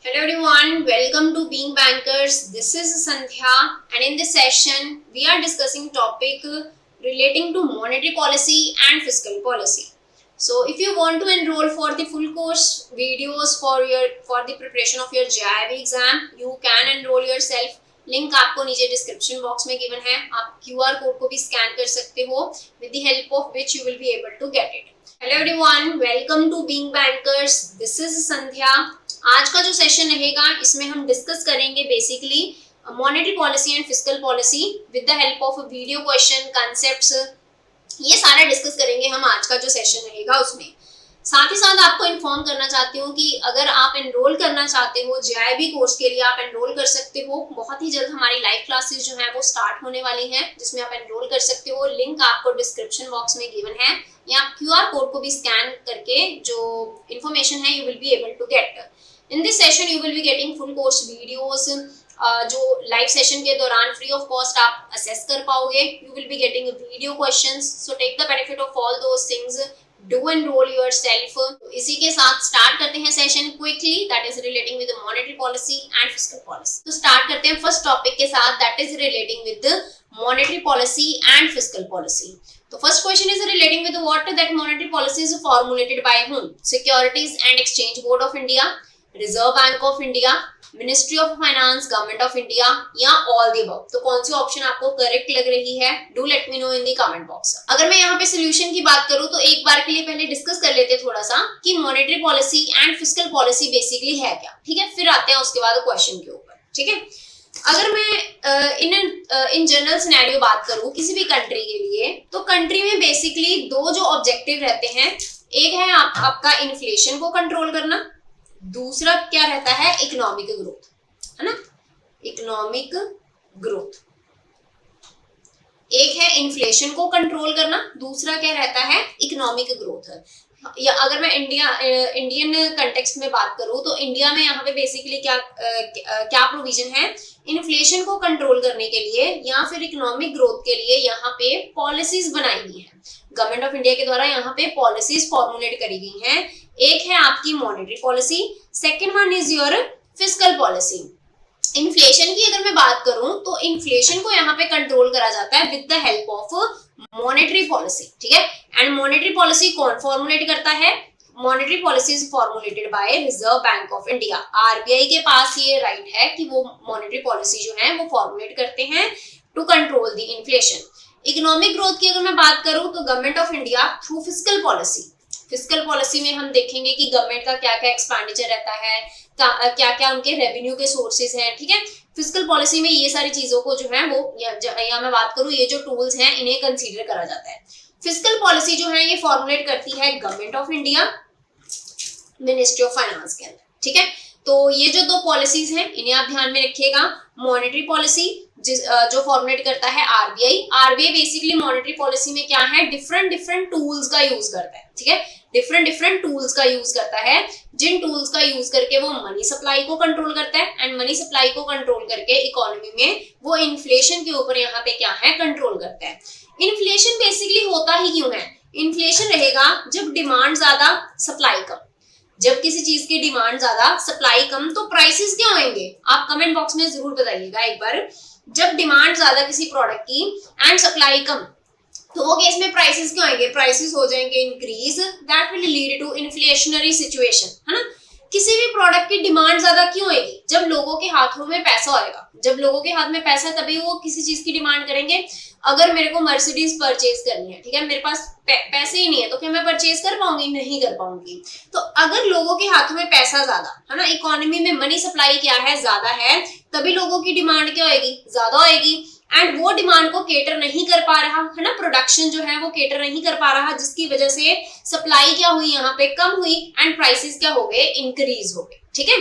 Hello everyone, welcome to Being Bankers. This is Sandhya and in this session we are discussing topic relating to monetary policy and fiscal policy. So if you want to enroll for the full course videos for the preparation of your JIB exam, you can enroll yourself. Link आपको नीचे description box में given है. आप QR code को भी scan कर सकते हो with the help of which you will be able to get it. Hello everyone, welcome to Being Bankers. This is Sandhya. आज का जो सेशन रहेगा इसमें हम डिस्कस करेंगे basically monetary policy and fiscal policy with the help of video question concepts. ये सारा discuss करेंगे हम आज का जो सेशन रहेगा उसमें. साथ ही साथ आपको इन्फॉर्म करना चाहती हूँ कि अगर आप एनरोल करना चाहते हो JIB कोर्स के लिए आप एनरोल कर सकते हो. बहुत ही जल्द हमारी लाइव क्लासेस जो है वो स्टार्ट होने वाली हैं जिसमें आप एनरोल कर सकते हो. लिंक आपको डिस्क्रिप्शन बॉक्स में गिवन है या आप QR कोड को भी स्कैन करके जो इन्फॉर्मेशन है you will be able to get. In this session you will be getting full course videos जो लाइव सेशन के दौरान फ्री ऑफ कॉस्ट आप असेस कर पाओगे. You will be getting video questions, so take the benefit of all those things. Do enroll yourself. इसी के साथ start करते हैं session quickly, that is relating with monetary policy and fiscal policy. तो start करते हैं फर्स्ट टॉपिक के साथ, that is relating with monetary policy and fiscal policy. तो first question is relating with what that monetary policy is formulated by whom? Securities and exchange board of India, reserve bank of India, ministry of finance, government of India या all the above. तो कौन सी option आपको correct लग रही है? Do let me no in the comment box. अगर मैं यहाँ पे सोल्यूशन की बात करूँ तो एक बार के लिए पहले डिस्कस कर लेते हैं थोड़ा सा कि monetary policy and fiscal policy basically है क्या. ठीक है, फिर आते हैं उसके बाद क्वेश्चन के ऊपर. ठीक है, अगर मैं इन जनरल सिनेरियो बात करूँ किसी भी कंट्री के लिए, तो कंट्री में बेसिकली दो जो ऑब्जेक्टिव रहते हैं, एक है आपका इन्फ्लेशन को कंट्रोल करना, दूसरा क्या रहता है? इकोनॉमिक ग्रोथ, है ना. Economic growth. एक है इन्फ्लेशन को कंट्रोल करना, दूसरा क्या रहता है? Economic growth. या अगर मैं इंडियन कंटेक्स्ट में बात करूं तो इंडिया में यहाँ पे बेसिकली क्या प्रोविजन है? इन्फ्लेशन को कंट्रोल करने के लिए या फिर इकोनॉमिक ग्रोथ के लिए यहाँ पे पॉलिसीज बनाई गई है. गवर्नमेंट ऑफ इंडिया के द्वारा यहाँ पे पॉलिसीज फॉर्मुलेट करी गई हैं. एक है आपकी monetary policy, second one is your fiscal policy. Inflation की अगर मैं बात करूं तो इन्फ्लेशन को यहाँ पे कंट्रोल करा जाता है with the help of monetary policy. ठीक है, एंड मॉनेटरी पॉलिसी कौन फॉर्मुलेट करता है? Monetary policy is formulated bye reserve bank of India. RBI के पास ये राइट है कि वो मॉनेटरी पॉलिसी जो है वो फॉर्मुलेट करते हैं to control the inflation. Economic growth की अगर मैं बात करूं तो government of India through fiscal policy. Fiscal policy में हम देखेंगे कि गवर्नमेंट का क्या क्या एक्सपेंडिचर रहता है, क्या क्या उनके रेवेन्यू के सोर्सेज हैं. ठीक है, फिस्कल पॉलिसी में ये सारी चीजों को जो है वो या मैं बात करूं ये जो टूल्स हैं इन्हें कंसीडर करा जाता है. फिस्कल पॉलिसी जो है ये फॉर्मुलेट करती है government of India, ministry of finance के अंदर. ठीक है, तो ये जो दो पॉलिसीज हैं इन्हें आप ध्यान में रखिएगा. मॉनेटरी पॉलिसी जो फॉर्मुलेट करता है RBI बेसिकली मॉनेटरी पॉलिसी में क्या है? डिफरेंट टूल्स का यूज करता है. ठीक है, डिफरेंट टूल्स का यूज करता है, जिन टूल्स का यूज करके वो मनी सप्लाई को कंट्रोल करता है एंड मनी सप्लाई को कंट्रोल करके इकोनॉमी में वो इन्फ्लेशन के ऊपर यहाँ पे क्या है? कंट्रोल करता है. इन्फ्लेशन बेसिकली होता ही क्यों है? इन्फ्लेशन रहेगा जब डिमांड ज्यादा सप्लाई कम. जब किसी चीज की डिमांड ज्यादा सप्लाई कम तो प्राइसेस क्या होंगे? आप कमेंट बॉक्स में जरूर बताइएगा एक बार. जब डिमांड ज्यादा किसी प्रोडक्ट की एंड सप्लाई कम तो वो केस में प्राइसेस क्या होंगे? प्राइसेस हो जाएंगे increase, that will lead to inflationary situation, है ना. किसी भी प्रोडक्ट की डिमांड ज्यादा क्यों होगी? जब लोगों के हाथों में पैसा होएगा. जब लोगों के हाथ में पैसा है तभी वो किसी चीज की डिमांड करेंगे. अगर मेरे को मर्सिडीज परचेज करनी है, ठीक है, मेरे पास पैसे ही नहीं है तो क्या मैं परचेज कर पाऊंगी? नहीं कर पाऊंगी. तो अगर लोगों के हाथों में पैसा ज्यादा है ना, इकोनॉमी में मनी सप्लाई क्या है? ज्यादा है, तभी लोगों की डिमांड क्या होगी? ज्यादा होगी. एंड वो डिमांड को केटर नहीं कर पा रहा है ना, प्रोडक्शन जो है वो केटर नहीं कर पा रहा, जिसकी वजह से सप्लाई क्या हुई? यहाँ पे कम हुई एंड प्राइसेस क्या हो गए? इंक्रीज हो गए. ठीक है,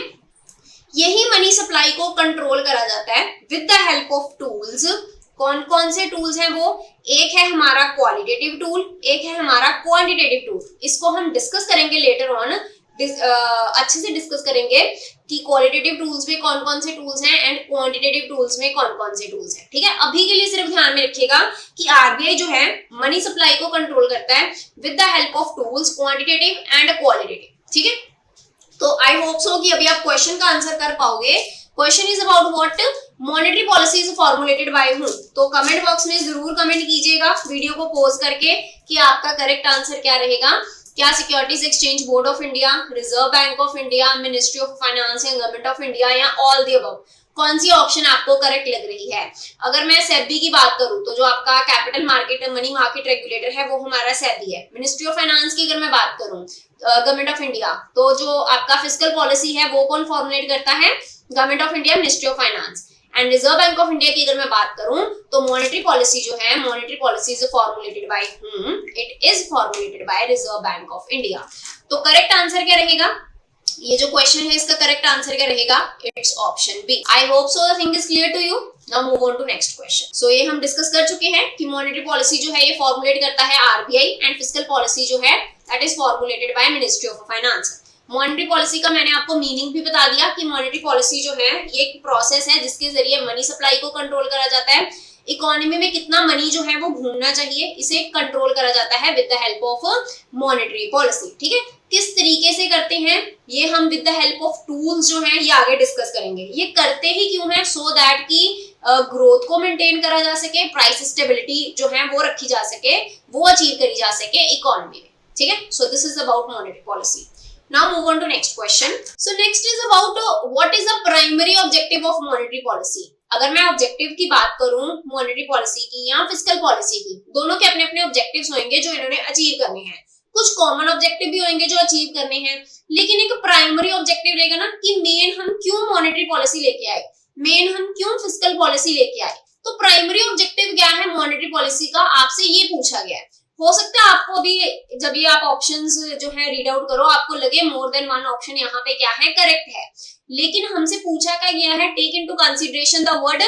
यही मनी सप्लाई को कंट्रोल करा जाता है with the help of tools. कौन कौन से टूल्स हैं वो? एक है हमारा क्वालिटेटिव टूल, एक है हमारा क्वांटिटेटिव टूल. इसको हम डिस्कस करेंगे लेटर ऑन, अच्छे से डिस्कस करेंगे कि क्वालिटेटिव टूल्स में कौन कौन से टूल्स हैं एंड क्वांटिटेटिव टूल्स में कौन कौन से टूल्स हैं. ठीक है, अभी के लिए सिर्फ ध्यान में रखिएगा कि RBI जो है मनी सप्लाई को कंट्रोल करता है with the help of tools quantitative and qualitative. ठीक है, तो आई होप सो कि अभी आप क्वेश्चन का आंसर कर पाओगे। Question is about what monetary policy is formulated bye whom. तो कमेंट बॉक्स में जरूर कमेंट कीजिएगा वीडियो को पॉज करके कि आपका करेक्ट आंसर क्या रहेगा। क्या securities exchange board of India, reserve bank of India, ministry of finance या गवर्नमेंट ऑफ इंडिया या ऑल द अबव, कौन सी ऑप्शन आपको करेक्ट लग रही है। अगर मैं सेबी की बात करूं तो जो आपका capital market money market regulator है वो हमारा सेबी है। मिनिस्ट्री ऑफ फाइनेंस की अगर मैं बात करूं गवर्नमेंट ऑफ इंडिया, तो जो आपका फिस्कल पॉलिसी है वो कौन फॉर्मुलेट करता है, government of India, ministry of finance. And reserve bank of India की अगर मैं बात करूं तो मॉनेटरी पॉलिसी जो है, monetary policy is formulated bye whom, it is formulated bye reserve bank of India. तो करेक्ट आंसर क्या रहेगा, ये जो क्वेश्चन है इसका करेक्ट आंसर क्या रहेगा, it's option B. I hope so the thing is clear to you. Now move on to next question. So ये हम डिस्कस कर चुके हैं कि मॉनेटरी पॉलिसी जो है ये फॉर्मुलेट करता है आरबीआई एंड फिस्कल पॉलिसी जो है that is formulated by ministry of finance. Monetary policy का मैंने आपको मीनिंग भी बता दिया कि मॉनेटरी पॉलिसी जो है ये एक प्रोसेस है जिसके जरिए मनी सप्लाई को कंट्रोल करा जाता है। इकोनॉमी में कितना मनी जो है वो घूमना चाहिए इसे कंट्रोल करा जाता है with the help of monetary policy. ठीक है, किस तरीके से करते हैं ये हम with the help of tools जो हैं ये आगे डिस्कस करेंगे। ये करते ही क्यों है, सो दैट कि ग्रोथ को मेंटेन करा जा सके, प्राइस स्टेबिलिटी जो है वो रखी जा सके, वो अचीव करी जा सके इकोनॉमी में। ठीक है, so this is about monetary policy. Now move on to next question. So next is about what is the primary objective of monetary policy. अगर मैं ऑब्जेक्टिव की बात करूं मॉनेटरी पॉलिसी की या फिस्कल पॉलिसी की, दोनों के अपने अपने ऑब्जेक्टिव्स होंगे जो इन्होंने अचीव करने हैं। कुछ कॉमन ऑब्जेक्टिव भी होंगे जो अचीव करने हैं, लेकिन एक प्राइमरी ऑब्जेक्टिव रहेगा ना कि मेन हम क्यों मॉनेटरी पॉलिसी लेके आए, मेन हम क्यों फिस्कल पॉलिसी लेके आए। तो प्राइमरी ऑब्जेक्टिव क्या है मॉनेटरी पॉलिसी का, आपसे ये पूछा गया है। हो सकता है आपको अभी जब ये आप ऑप्शंस जो है रीड आउट करो आपको लगे मोर देन वन ऑप्शन यहाँ पे क्या है करेक्ट है, लेकिन हमसे पूछा क्या गया है, take into consideration the word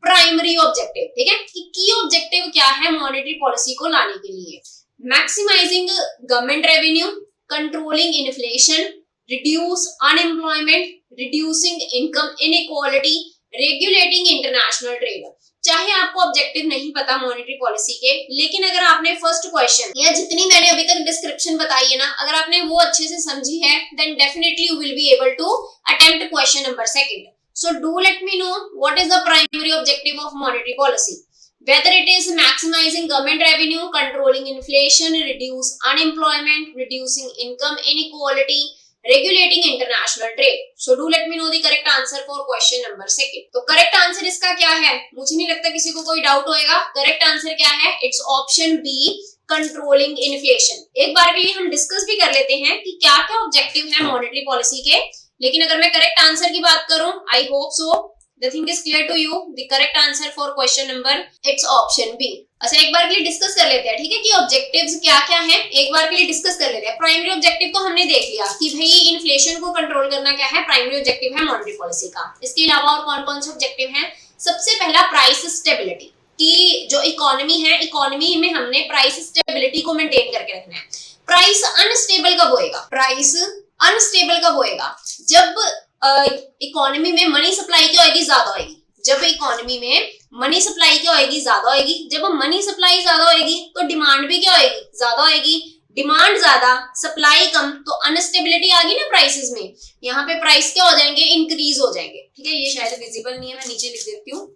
primary objective. ठीक है, कि की ऑब्जेक्टिव क्या है मॉनेटरी पॉलिसी को लाने के लिए, maximising government revenue, controlling inflation, reduce unemployment, reducing income inequality, regulating international trade. चाहे आपको ऑब्जेक्टिव नहीं पता मॉनेटरी पॉलिसी के, लेकिन अगर आपने फर्स्ट क्वेश्चन या जितनी मैंने अभी तक डिस्क्रिप्शन बताई है ना, अगर आपने वो अच्छे से समझी है then definitely you will be able to attempt question number second. So do let me know what is the primary objective of monetary policy, whether it is maximizing government revenue, controlling inflation, reduce unemployment, reducing income inequality, regulating international trade. So do let me know the correct answer for question number second. तो correct answer इसका क्या है, मुझे नहीं लगता किसी को कोई डाउट होएगा। correct answer क्या है, it's option B, controlling inflation. एक बार के लिए हम डिस्कस भी कर लेते हैं कि क्या क्या ऑब्जेक्टिव है मॉनेटरी पॉलिसी के, लेकिन अगर मैं करेक्ट आंसर की बात करूं आई hope so the thing is clear to you. The correct answer for question number it's option B. अच्छा एक बार के लिए डिस्कस कर लेते हैं, ठीक है, कि ऑब्जेक्टिव्स क्या क्या हैं, एक बार के लिए डिस्कस कर लेते हैं। प्राइमरी ऑब्जेक्टिव तो हमने देख लिया कि भाई इन्फ्लेशन को कंट्रोल करना क्या है, प्राइमरी ऑब्जेक्टिव है मॉनेटरी पॉलिसी का। इसके अलावा और कौन कौन से ऑब्जेक्टिव हैं, सबसे पहला प्राइस स्टेबिलिटी, कि जो इकोनॉमी है इकोनॉमी में हमने प्राइस स्टेबिलिटी को मेंटेन करके रखना है। प्राइस अनस्टेबल कब होएगा, प्राइस अनस्टेबल कब होएगा, जब इकोनॉमी में मनी सप्लाई क्या होगी, ज्यादा होगी। जब इकोनॉमी में मनी सप्लाई क्या होगी, ज्यादा होगी। जब मनी सप्लाई ज्यादा होगी तो डिमांड भी क्या होगी, ज्यादा होगी। डिमांड ज्यादा सप्लाई कम तो अनस्टेबिलिटी आ गई ना प्राइसेस में, यहाँ पे प्राइस क्या हो जाएंगे, इंक्रीज हो जाएंगे। ठीक है, ये शायद विजिबल नहीं है, मैं नीचे लिख देती हूँ।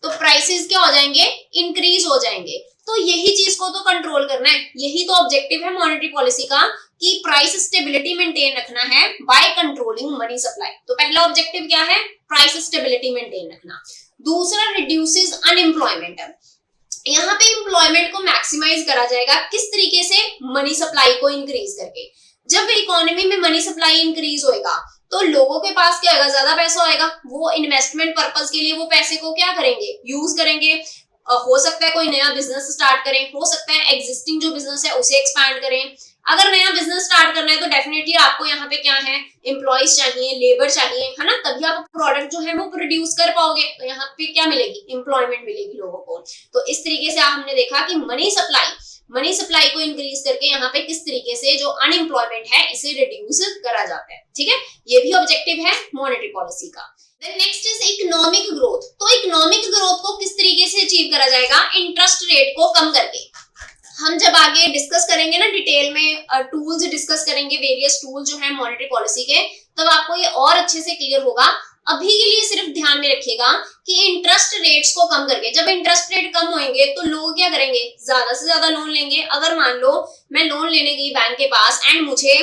तो प्राइसेस क्या हो जाएंगे, इंक्रीज हो जाएंगे। तो यही चीज को तो कंट्रोल करना है, यही तो ऑब्जेक्टिव है मॉनेटरी पॉलिसी का कि प्राइस स्टेबिलिटी मेंटेन रखना है बाय कंट्रोलिंग मनी सप्लाई। तो पहला ऑब्जेक्टिव क्या है, प्राइस स्टेबिलिटी मेंटेन रखना। दूसरा रिड्यूसेस अनएम्प्लॉयमेंट, यहाँ पे एम्प्लॉयमेंट को मैक्सिमाइज करा जाएगा किस तरीके से, मनी सप्लाई को इंक्रीज करके। जब इकोनॉमी में मनी सप्लाई इंक्रीज होएगा तो लोगों के पास क्या होगा, ज्यादा पैसा होएगा, वो इन्वेस्टमेंट पर्पस के लिए वो पैसे को क्या करेंगे, यूज करेंगे। हो सकता है कोई नया बिजनेस स्टार्ट करें, हो सकता है एग्जिस्टिंग जो बिजनेस है उसे एक्सपैंड करें। अगर नया बिजनेस स्टार्ट करना है तो डेफिनेटली आपको यहाँ पे क्या है, एम्प्लॉइज चाहिए, लेबर चाहिए, है ना, तभी आप प्रोडक्ट जो है वो प्रोड्यूस कर पाओगे। तो यहाँ पे क्या मिलेगी, एम्प्लॉयमेंट मिलेगी लोगों को। तो इस तरीके से हमने देखा कि मनी सप्लाई को इंक्रीज करके यहाँ पे किस तरीके से जो अनएम्प्लॉयमेंट है इसे रिड्यूस करा जाता है। ठीक है, ये भी ऑब्जेक्टिव है मॉनेटरी पॉलिसी का। Then next is economic growth. तो इकोनॉमिक ग्रोथ को किस तरीके से अचीव करा जाएगा, इंटरेस्ट रेट को कम करके। हम जब आगे डिस्कस करेंगे ना डिटेल में, टूल्स डिस्कस करेंगे, वेरियस टूल जो है मॉनेटरी पॉलिसी के, तब आपको ये और अच्छे से क्लियर होगा। अभी के लिए सिर्फ ध्यान में रखिएगा कि इंटरेस्ट रेट्स को कम करके, जब इंटरेस्ट रेट कम होंगे तो लोग क्या करेंगे, ज्यादा से ज्यादा लोन लेंगे। अगर मान लो मैं लोन लेने गई बैंक के पास एंड मुझे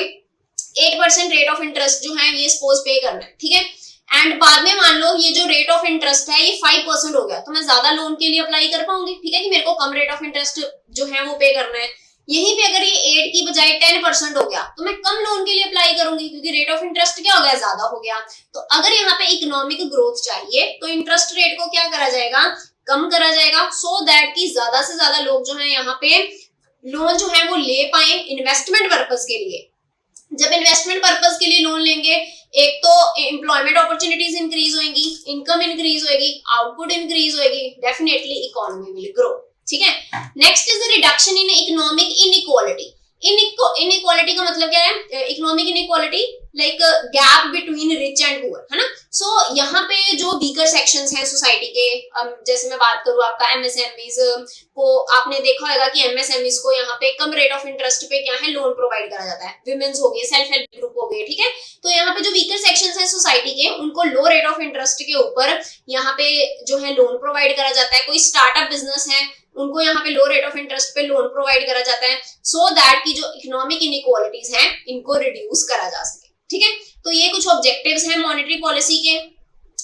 8% रेट ऑफ इंटरेस्ट जो है ये सपोज पे करना है, ठीक है, एंड बाद में मान लो ये जो रेट ऑफ इंटरेस्ट है ये 5% हो गया, तो मैं ज्यादा लोन के लिए अप्लाई कर पाऊंगी, ठीक है, कि मेरे को कम रेट ऑफ इंटरेस्ट जो है वो पे करना है। यहीं पे अगर ये 8 की बजाय 10% हो गया तो मैं कम लोन के लिए अप्लाई करूंगी, क्योंकि रेट ऑफ इंटरेस्ट क्या हो गया, ज्यादा हो गया। तो अगर यहाँ पे इकोनॉमिक ग्रोथ चाहिए तो इंटरेस्ट रेट को क्या करा जाएगा, कम करा जाएगा, सो दैट कि ज्यादा से ज्यादा लोग जो है यहाँ पे लोन जो है वो ले पाए इन्वेस्टमेंट पर्पज के लिए। जब इन्वेस्टमेंट पर्पज के लिए लोन लेंगे, एक तो एम्प्लॉयमेंट अपॉर्चुनिटीज इंक्रीज होंगी, इनकम इंक्रीज होगी, आउटपुट इंक्रीज होगी, डेफिनेटली इकोनॉमी विल ग्रो, ठीक है। Next is the reduction in economic inequality. Inequality का मतलब क्या है, economic inequality like gap between rich and poor, है ना। सो यहाँ पे जो वीकर सेक्शंस हैं सोसाइटी के, जैसे मैं बात करूँ आपका एमएसएमईज को, आपने देखा होगा कि एमएसएमईज को यहाँ पे कम रेट ऑफ इंटरेस्ट पे क्या है लोन प्रोवाइड करा जाता है, विमेन्स हो गए, सेल्फ हेल्प ग्रुप हो गए, ठीक है। तो यहाँ पे जो वीकर सेक्शंस हैं सोसाइटी के, उनको लो रेट ऑफ इंटरेस्ट के ऊपर यहाँ पे जो है लोन प्रोवाइड करा जाता है। कोई स्टार्टअप बिजनेस है उनको यहाँ पे लो रेट ऑफ इंटरेस्ट पे लोन प्रोवाइड करा जाता है, सो दैट की जो इकोनॉमिक इनइक्वालिटीज हैं इनको रिड्यूस करा जा सके, ठीक है। तो ये कुछ ऑब्जेक्टिव्स हैं मॉनेटरी पॉलिसी के,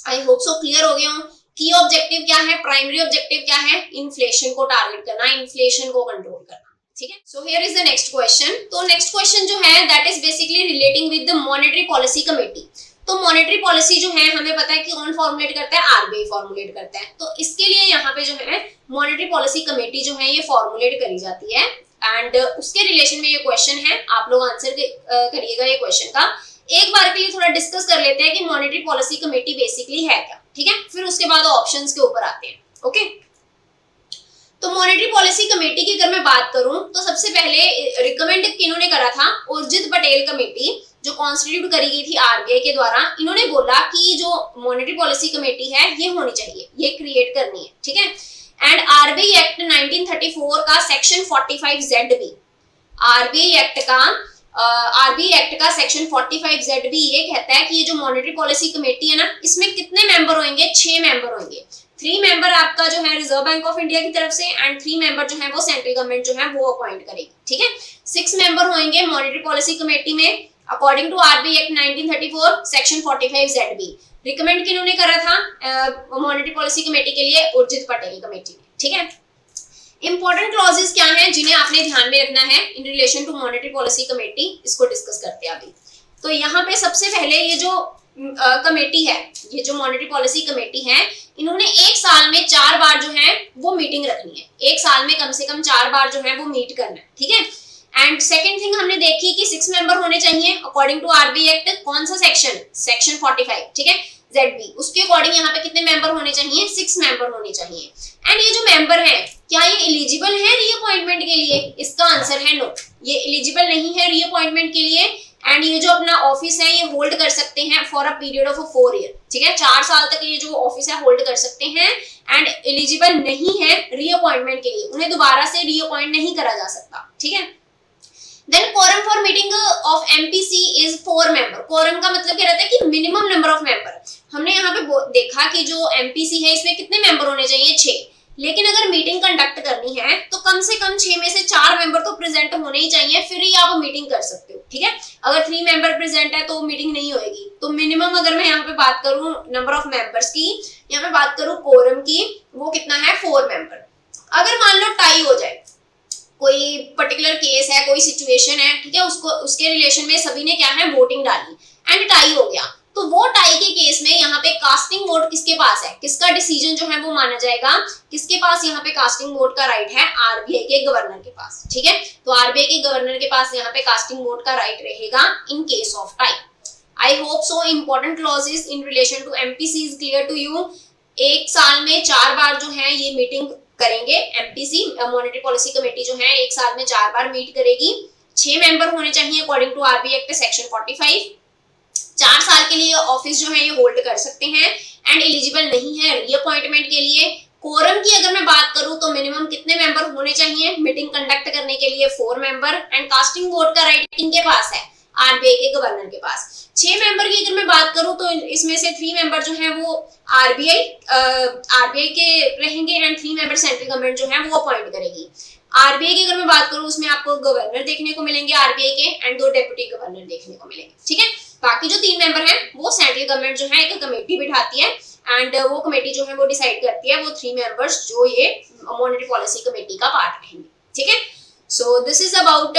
आई होप सो क्लियर हो गए हो। की ऑब्जेक्टिव क्या है, प्राइमरी ऑब्जेक्टिव क्या है, इन्फ्लेशन को टारगेट करना, इन्फ्लेशन को कंट्रोल करना, ठीक है। So here is the next question. तो नेक्स्ट क्वेश्चन जो है that is basically relating with the monetary policy committee. तो मॉनेटरी पॉलिसी जो है हमें पता है कि कौन फॉर्मुलेट करता है, आरबीआई फॉर्मुलेट करता है। तो इसके लिए यहाँ पे जो है मॉनेटरी पॉलिसी कमेटी जो है ये फॉर्मुलेट करी जाती है, एंड उसके रिलेशन में ये क्वेश्चन है, आप लोग आंसर करिएगा ये क्वेश्चन का। एक बार के लिए थोड़ा डिस्कस कर लेते हैं कि मॉनेटरी पॉलिसी कमेटी बेसिकली है क्या, ठीक है, फिर उसके बाद ऑप्शंस के ऊपर आते हैं, ओके। तो मॉनेटरी पॉलिसी कमेटी की अगर मैं बात करूं तो सबसे पहले रिकमेंड किन्होंने करा था, उर्जित पटेल कमेटी जो कॉन्स्टिट्यूट करी गई थी आरबीआई के द्वारा। इन्होंने बोला कि जो मॉनेटरी पॉलिसी कमेटी है ये होनी चाहिए, ये क्रिएट करनी है, ठीक है। एंड आरबीआई एक्ट 1934 का सेक्शन 45Z भी, आरबीआई एक्ट का सेक्शन 45Z भी ये कहता है कि ये जो मॉनेटरी पॉलिसी कमेटी है ना, इसमें कितने मेंबर होंगे, 6 मेंबर होंगे। 3 मेंबर आपका जो है रिजर्व बैंक ऑफ इंडिया की तरफ से, एंड 3 मेंबर जो है वो सेंट्रल गवर्नमेंट जो है वो अपॉइंट करेगी, ठीक है। 6 मेंबर होंगे मॉनेटरी पॉलिसी कमेटी में according to RBI act 1934 section 45Z भी। रिकमेंड किन्होंने करा था मॉनेटरी पॉलिसी कमेटी के लिए, उर्जित पटेल कमेटी ने, ठीक है। इंपॉर्टेंट क्लॉजेस क्या हैं जिन्हें आपने ध्यान में रखना है in relation to monetary policy committee, इसको डिस्कस करते हैं अभी। तो यहाँ पे सबसे पहले ये जो कमेटी है, ये जो मॉनेटरी पॉलिसी कमेटी है, इन्होंने एक साल में 4 बार जो है वो मीटिंग रखनी है, एक साल में कम से कम 4 बार जो है वो मीट करना है, ठीक है। एंड सेकंड थिंग हमने देखी कि 6 मेंबर होने चाहिए अकॉर्डिंग टू आरबीआई एक्ट, कौन सा सेक्शन, सेक्शन 45, ठीक है, ZB, उसके अकॉर्डिंग यहाँ पे कितने मेंबर होने चाहिए, 6 मेंबर होने चाहिए। एंड ये जो मेंबर है क्या ये एलिजिबल है रीअपॉइंटमेंट के लिए, इसका आंसर है नो, ये एलिजिबल नहीं है रीअपॉइंटमेंट के लिए। एंड ये जो अपना ऑफिस है ये होल्ड कर सकते हैं for a period of 4 year, ठीक है, 4 साल तक ये जो ऑफिस है होल्ड कर सकते हैं, एंड एलिजिबल नहीं है रीअपॉइंटमेंट के लिए, उन्हें दोबारा से रीअपॉइंट नहीं करा जा सकता, ठीक है। Then quorum for meeting of MPC is 4 member. quorum का मतलब क्या रहता है कि मिनिमम नंबर ऑफ मेंबर। हमने यहाँ पे देखा कि जो एमपीसी है इसमें कितने मेंबर होने चाहिए, 6, लेकिन अगर मीटिंग कंडक्ट करनी है तो कम से कम 6 में से 4 मेंबर तो प्रेजेंट होने ही चाहिए, फिर ही आप मीटिंग कर सकते हो, ठीक है। अगर 3 मेंबर प्रेजेंट है तो मीटिंग नहीं होगी। तो मिनिमम अगर मैं यहाँ पे बात करूँ नंबर ऑफ मेंबर्स की, यहाँ पे बात करूँ कोरम की, वो कितना है, 4 मेंबर। अगर मान लो टाई हो जाए, कोई पर्टिकुलर केस है, कोई सिचुएशन है, ठीक है, उसको उसके रिलेशन में सभी ने क्या है वोटिंग डाली एंड टाई हो गया, तो वो टाई के केस में यहाँ पे कास्टिंग वोट किसके पास है, किसका डिसीजन जो है वो माना जाएगा, किसके पास यहाँ पे कास्टिंग वोट का राइट है, आरबीआई के गवर्नर के पास, ठीक है। तो आरबीआई के गवर्नर के पास यहाँ पे कास्टिंग वोट का राइट रहेगा in case of tie. I hope so important clauses in relation to MPC is clear to you. एक साल में 4 बार जो है ये मीटिंग करेंगे, एमपीसी मॉनेटरी पॉलिसी कमेटी जो है एक साल में 4 बार मीट करेगी। 6 मेंबर होने चाहिए according to RBI act section 45। 4 साल के लिए ऑफिस जो है ये होल्ड कर सकते हैं एंड एलिजिबल नहीं है रीअपॉइंटमेंट के लिए। कोरम की अगर मैं बात करूं तो मिनिमम कितने मेंबर होने चाहिए मीटिंग कंडक्ट करने के लिए, 4 मेंबर। एंड कास्टिंग वोट का राइट इनके पास है, आरबीआई के गवर्नर के पास। 6 मेंबर की अगर मैं बात करूं तो इसमें से 3 मेंबर जो है वो आरबीआई के रहेंगे एंड 3 मेंबर सेंट्रल गवर्नमेंट जो है वो अपॉइंट करेगी। आरबीआई की अगर मैं बात करूं उसमें आपको गवर्नर देखने को मिलेंगे आरबीआई के एंड 2 डेप्यूटी गवर्नर देखने को मिलेंगे, ठीक है। बाकी जो 3 मेंबर हैं वो सेंट्रल गवर्नमेंट जो है एक कमेटी बिठाती है एंड वो कमेटी जो है वो डिसाइड करती है वो 3 मेंबर्स जो ये मॉनेटरी पॉलिसी कमेटी का पार्ट रहेंगे, ठीक है। So this is about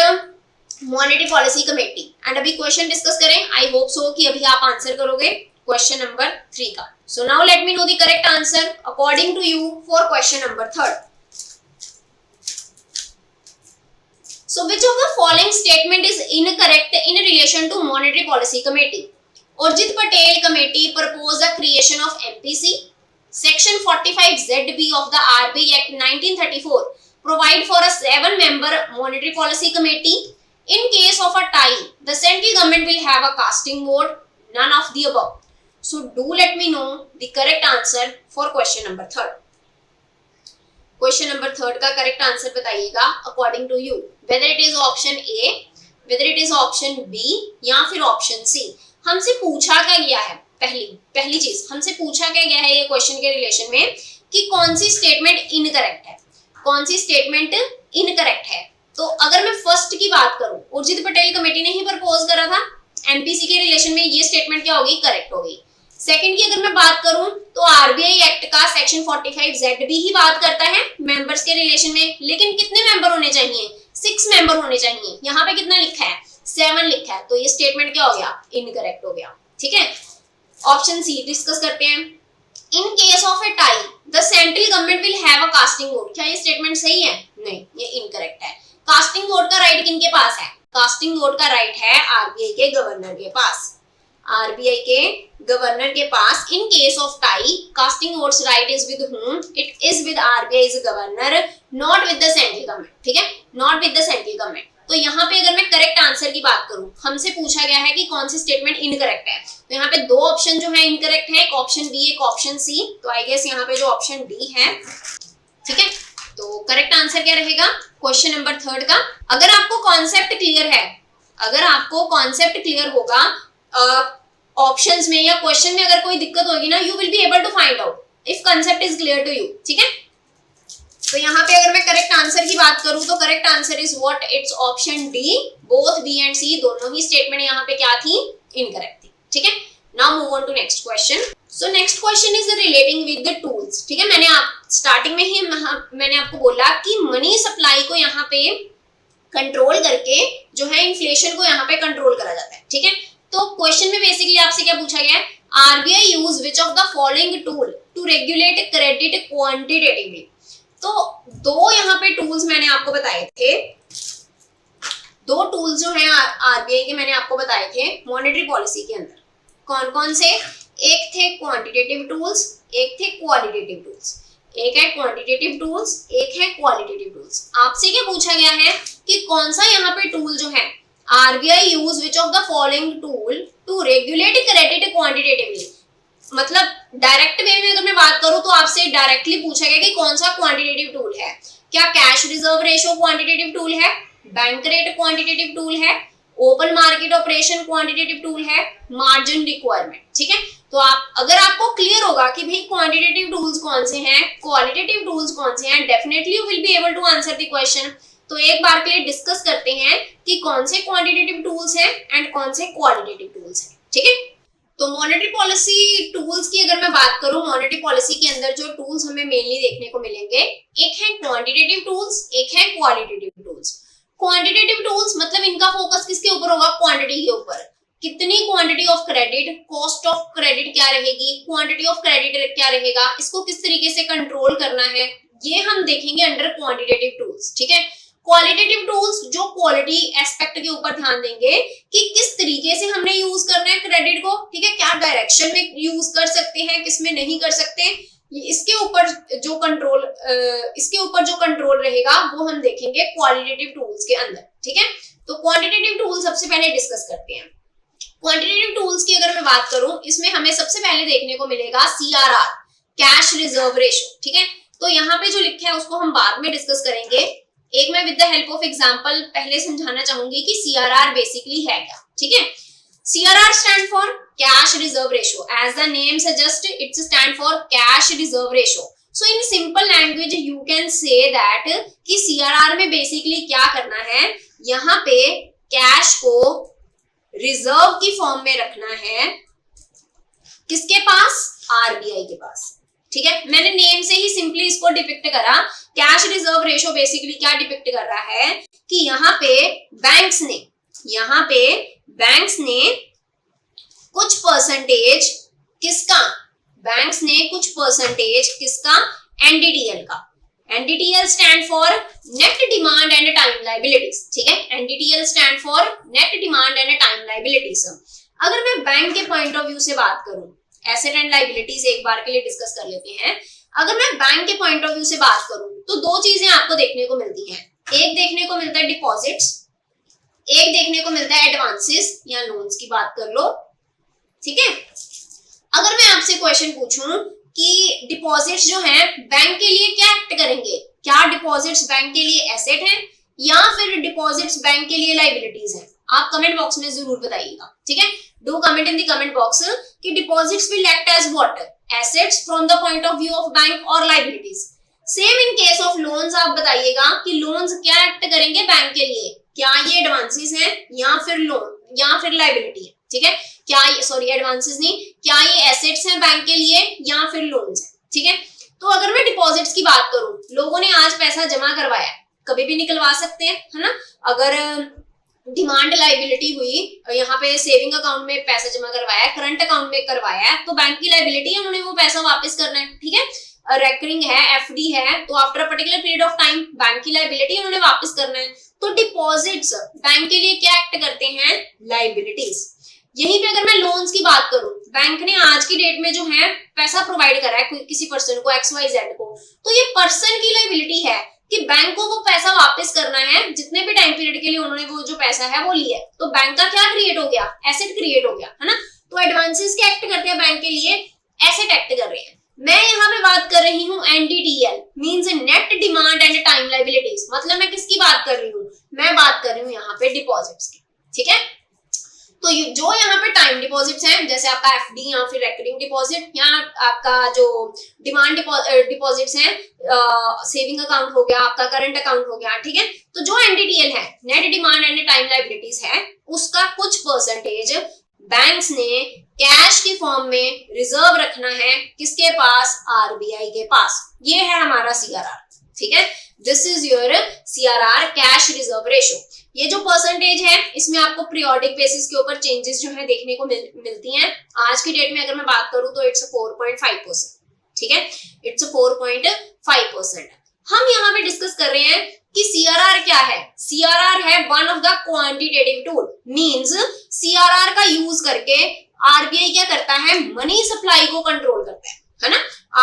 monetary policy committee and अभी क्वेश्चन डिस्कस करें। आई होप सो कि अभी आप आंसर करोगे क्वेश्चन नंबर 3 का। So now let me know the correct answer according to you for question number 3। So which of the following statement is incorrect in relation to monetary policy committee? Urjit Patel committee proposed the creation of MPC. Section 45ZB of the RBI Act 1934 provide for a 7-member monetary policy committee. In case of a tie, the central government will have a casting vote. None of the above. So do let me know the correct answer for question number 3. Question number 3 का correct answer बताइएगा according to you, whether it is option A, whether it is option B या फिर option C. हमसे पूछा क्या गया है, पहली चीज हमसे पूछा क्या गया है ये क्वेश्चन के रिलेशन में कि कौन सी स्टेटमेंट इनकरेक्ट है, कौन सी स्टेटमेंट इनकरेक्ट है। तो अगर मैं फर्स्ट की बात करूं, उर्जित पटेल कमेटी ने ही प्रपोज करा था, एमपीसी के रिलेशन में ये स्टेटमेंट क्या होगी, करेक्ट होगी। सेकंड की अगर मैं बात करूं तो आरबीआई एक्ट का सेक्शन 45Z भी ही बात करता है मेंबर्स के रिलेशन में, लेकिन कितने मेंबर होने चाहिए, 6 मेंबर होने चाहिए। यहाँ पे कितना लिखा है, 7 लिखा है, तो ये स्टेटमेंट क्या हो गया, इनकरेक्ट हो गया, ठीक है। ऑप्शन सी डिस्कस करते हैं। इन case of A tie the central government will have a casting vote, क्या ये स्टेटमेंट सही है, नहीं, ये इनकरेक्ट है। कास्टिंग वोट का राइट किनके पास है, कास्टिंग वोट का राइट है आरबीआई के गवर्नर के पास, आरबीआई के गवर्नर के पास। In case of tie casting votes right is with whom, it is with RBI is governor, not with the central government, ठीक है, not with the central government. तो यहाँ पे अगर मैं करेक्ट आंसर की बात करूं, हमसे पूछा गया है कि कौन सी स्टेटमेंट इनकरेक्ट है, तो यहाँ पे 2 ऑप्शन जो है इनकरेक्ट है, एक ऑप्शन बी एक ऑप्शन सी। तो आई गेस यहाँ पे जो ऑप्शन डी है, ठीक है, तो करेक्ट आंसर क्या रहेगा क्वेश्चन नंबर 3 का। अगर आपको कॉन्सेप्ट क्लियर है, अगर आपको कॉन्सेप्ट क्लियर होगा ऑप्शंस में या क्वेश्चन में अगर कोई दिक्कत होगी ना, you will be able to find out if concept is clear to you, ठीक है। तो यहाँ पे अगर मैं करेक्ट आंसर की बात करूं तो correct answer is what, it's option D, both B and C दोनों ही स्टेटमेंट यहाँ पे क्या थी, इनकरेक्ट थी, ठीक है। Now move on to next question. So next question is relating with the tools, ठीक है। मैंने स्टार्टिंग में ही मैंने आपको बोला कि मनी सप्लाई को यहाँ पे कंट्रोल करके जो है इन्फ्लेशन को यहाँ पे कंट्रोल करा जाता है, ठीक है। तो क्वेश्चन में बेसिकली आपसे क्या पूछा गया है, RBI use which of the following tool to regulate credit quantitatively. तो 2 यहाँ पे टूल्स मैंने आपको बताए थे, 2 टूल्स जो हैं आरबीआई के मैंने आपको बताए थे मॉनेटरी पॉलिसी के अंदर। कौन कौन से, एक थे क्वांटिटेटिव टूल्स, एक थे क्वालिटेटिव टूल्स। एक है क्वांटिटेटिव टूल्स, एक है क्वालिटेटिव टूल्स। आपसे क्या पूछा गया है कि कौन सा यहाँ पे टूल जो है RBI use which of the following tool to regulate credit quantitatively. मतलब डायरेक्ट वे में अगर मैं बात करूं तो आपसे डायरेक्टली पूछा गया कि कौन सा क्वांटिटेटिव टूल है, क्या cash reserve ratio quantitative tool है, बैंक रेट क्वांटिटेटिव टूल है, open market operation quantitative tool है, मार्जिन रिक्वायरमेंट, ठीक है। तो आप अगर आपको क्लियर होगा कि भाई क्वांटिटेटिव टूल्स कौन से हैं, क्वालिटेटिव टूल्स कौन से हैं, definitely you will be able to answer the question. तो एक बार के लिए डिस्कस करते हैं कि कौन से क्वांटिटेटिव टूल्स हैं एंड कौन से क्वालिटेटिव टूल्स हैं, ठीक है। तो मॉनेटरी पॉलिसी टूल्स की अगर मैं बात करूं, मॉनेटरी पॉलिसी के अंदर जो टूल्स हमें मेनली देखने को मिलेंगे, एक है क्वांटिटेटिव टूल्स, एक है क्वालिटेटिव टूल्स। क्वांटिटेटिव टूल्स मतलब इनका फोकस किसके ऊपर होगा, क्वांटिटी के ऊपर। कितनी quantity of credit, cost of credit क्या रहेगी, क्वांटिटी ऑफ क्रेडिट क्या रहेगा, इसको किस तरीके से कंट्रोल करना है, ये हम देखेंगे अंडर क्वांटिटेटिव टूल्स, ठीक है। क्वालिटेटिव टूल्स जो क्वालिटी एस्पेक्ट के ऊपर ध्यान देंगे कि किस तरीके से हमने यूज करना है क्रेडिट को, ठीक है, क्या डायरेक्शन में यूज कर सकते हैं, किसमें नहीं कर सकते, इसके ऊपर जो कंट्रोल रहेगा वो हम देखेंगे क्वालिटेटिव टूल्स के अंदर, ठीक है। तो क्वांटिटेटिव टूल सबसे पहले डिस्कस करते हैं। क्वांटिटेटिव टूल्स की अगर मैं बात करूं, इसमें हमें सबसे पहले देखने को मिलेगा CRR, कैश रिजर्व रेशो, ठीक है। तो यहाँ पे जो लिखा है उसको हम बाद में डिस्कस करेंगे। एक मैं with the help of example पहले समझाना चाहूंगी कि सीआरआर बेसिकली है क्या, ठीक है। CRR stand for cash reserve ratio. As the name suggests, it stand for cash reserve ratio. So in simple language you can say that कि CRR में basically क्या करना है, यहाँ पे कैश को रिजर्व की फॉर्म में रखना है, किसके पास, RBI के पास, ठीक है। मैंने नेम से ही सिंपली इसको डिपिक्ट करा। कैश रिजर्व रेशो बेसिकली क्या डिपिक्ट कर रहा है कि यहाँ पे बैंक्स ने कुछ परसेंटेज किसका, NDTL का। NDTL stand for net demand and time liabilities, ठीक है। NDTL stand for net demand and time liabilities. अगर मैं बैंक के पॉइंट ऑफ व्यू से बात करूं, एसेट एंड लाइबिलिटीज एक बार के लिए डिस्कस कर लेते हैं। अगर मैं बैंक के पॉइंट ऑफ व्यू से बात करूं तो दो चीजें आपको देखने को मिलती हैं। एक देखने को मिलता है डिपॉजिट्स, एक देखने को मिलता है एडवांसेस या लोन्स की बात कर लो, ठीक है। अगर मैं आपसे क्वेश्चन पूछूं कि डिपॉजिट्स जो हैं बैंक के लिए क्या एक्ट करेंगे, क्या डिपॉजिट्स बैंक के लिए एसेट हैं या फिर डिपॉजिट्स बैंक के लिए लाइबिलिटीज हैं, आप कमेंट बॉक्स में जरूर बताइएगा, ठीक है। Do comment in the comment box कि deposits will act as what, assets from the point of view of bank और liabilities. Same in case of loans आप बताइएगा कि लोन्स क्या एक्ट करेंगे बैंक के लिए, क्या ये एडवांसेस हैं या फिर लोन या फिर लाइबिलिटी है, ठीक है। क्या ये, सॉरी एडवांसेस नहीं, क्या ये एसेट्स हैं बैंक के लिए या फिर लोन्स हैं, ठीक है। तो अगर मैं डिपॉजिट्स की बात करूं, लोगों ने आज पैसा जमा करवाया, कभी भी निकलवा सकते हैं, है ना। अगर डिमांड लाइबिलिटी हुई, यहाँ पे सेविंग अकाउंट में पैसा जमा करवाया, करंट अकाउंट में करवाया, तो बैंक की लाइबिलिटी है, उन्होंने वो पैसा वापस करना है, ठीक है। रेकरिंग है, FD है, तो after a particular period of time bank की लाइबिलिटी उन्होंने वापस करना है। तो डिपॉजिट्स बैंक के लिए क्या एक्ट करते हैं, लाइबिलिटीज। यहीं पे अगर मैं लोन्स की बात करूं, बैंक ने आज की डेट में जो है पैसा प्रोवाइड करा है किसी पर्सन को, XYZ को, तो ये पर्सन की लाइबिलिटी है कि बैंक को वो पैसा वापस करना है जितने भी टाइम पीरियड के लिए उन्होंने वो जो पैसा है वो लिया है। तो बैंक का क्या क्रिएट हो गया, एसेट क्रिएट हो गया, है ना। तो एडवांसेस क्या एक्ट करते हैं बैंक के लिए, एसेट एक्ट कर रहे हैं। मैं यहाँ पे बात कर रही हूँ NDTL means net demand and time liabilities, मतलब मैं किसकी बात कर रही हूँ, मैं बात कर रही हूँ यहाँ पे डिपॉजिट्स की, ठीक है। तो जो यहाँ पे टाइम डिपॉजिट्स हैं, जैसे आपका FD या फिर रेकरिंग डिपॉजिट, या आपका जो डिमांड डिपॉजिट्स हैं, सेविंग अकाउंट हो गया, आपका करंट अकाउंट हो गया, ठीक है। तो जो NDTL है, net demand and time liabilities है, उसका कुछ परसेंटेज बैंक्स ने कैश की फॉर्म में रिजर्व रखना है, किसके पास, RBI के पास। ये है हमारा CRR, ठीक है। This is your CRR, cash reserve ratio. ये जो परसेंटेज है इसमें आपको पीरियोडिक बेसिस के ऊपर चेंजेस जो है देखने को मिलती हैं। आज की डेट में अगर मैं बात करूं तो इट्स 4.5%, ठीक है, इट्स 4.5%। हम यहाँ पे डिस्कस कर रहे हैं कि CRR क्या है। CRR है one of the quantitative tool, means CRR का यूज करके RBI क्या करता है, मनी सप्लाई को कंट्रोल करता है ना।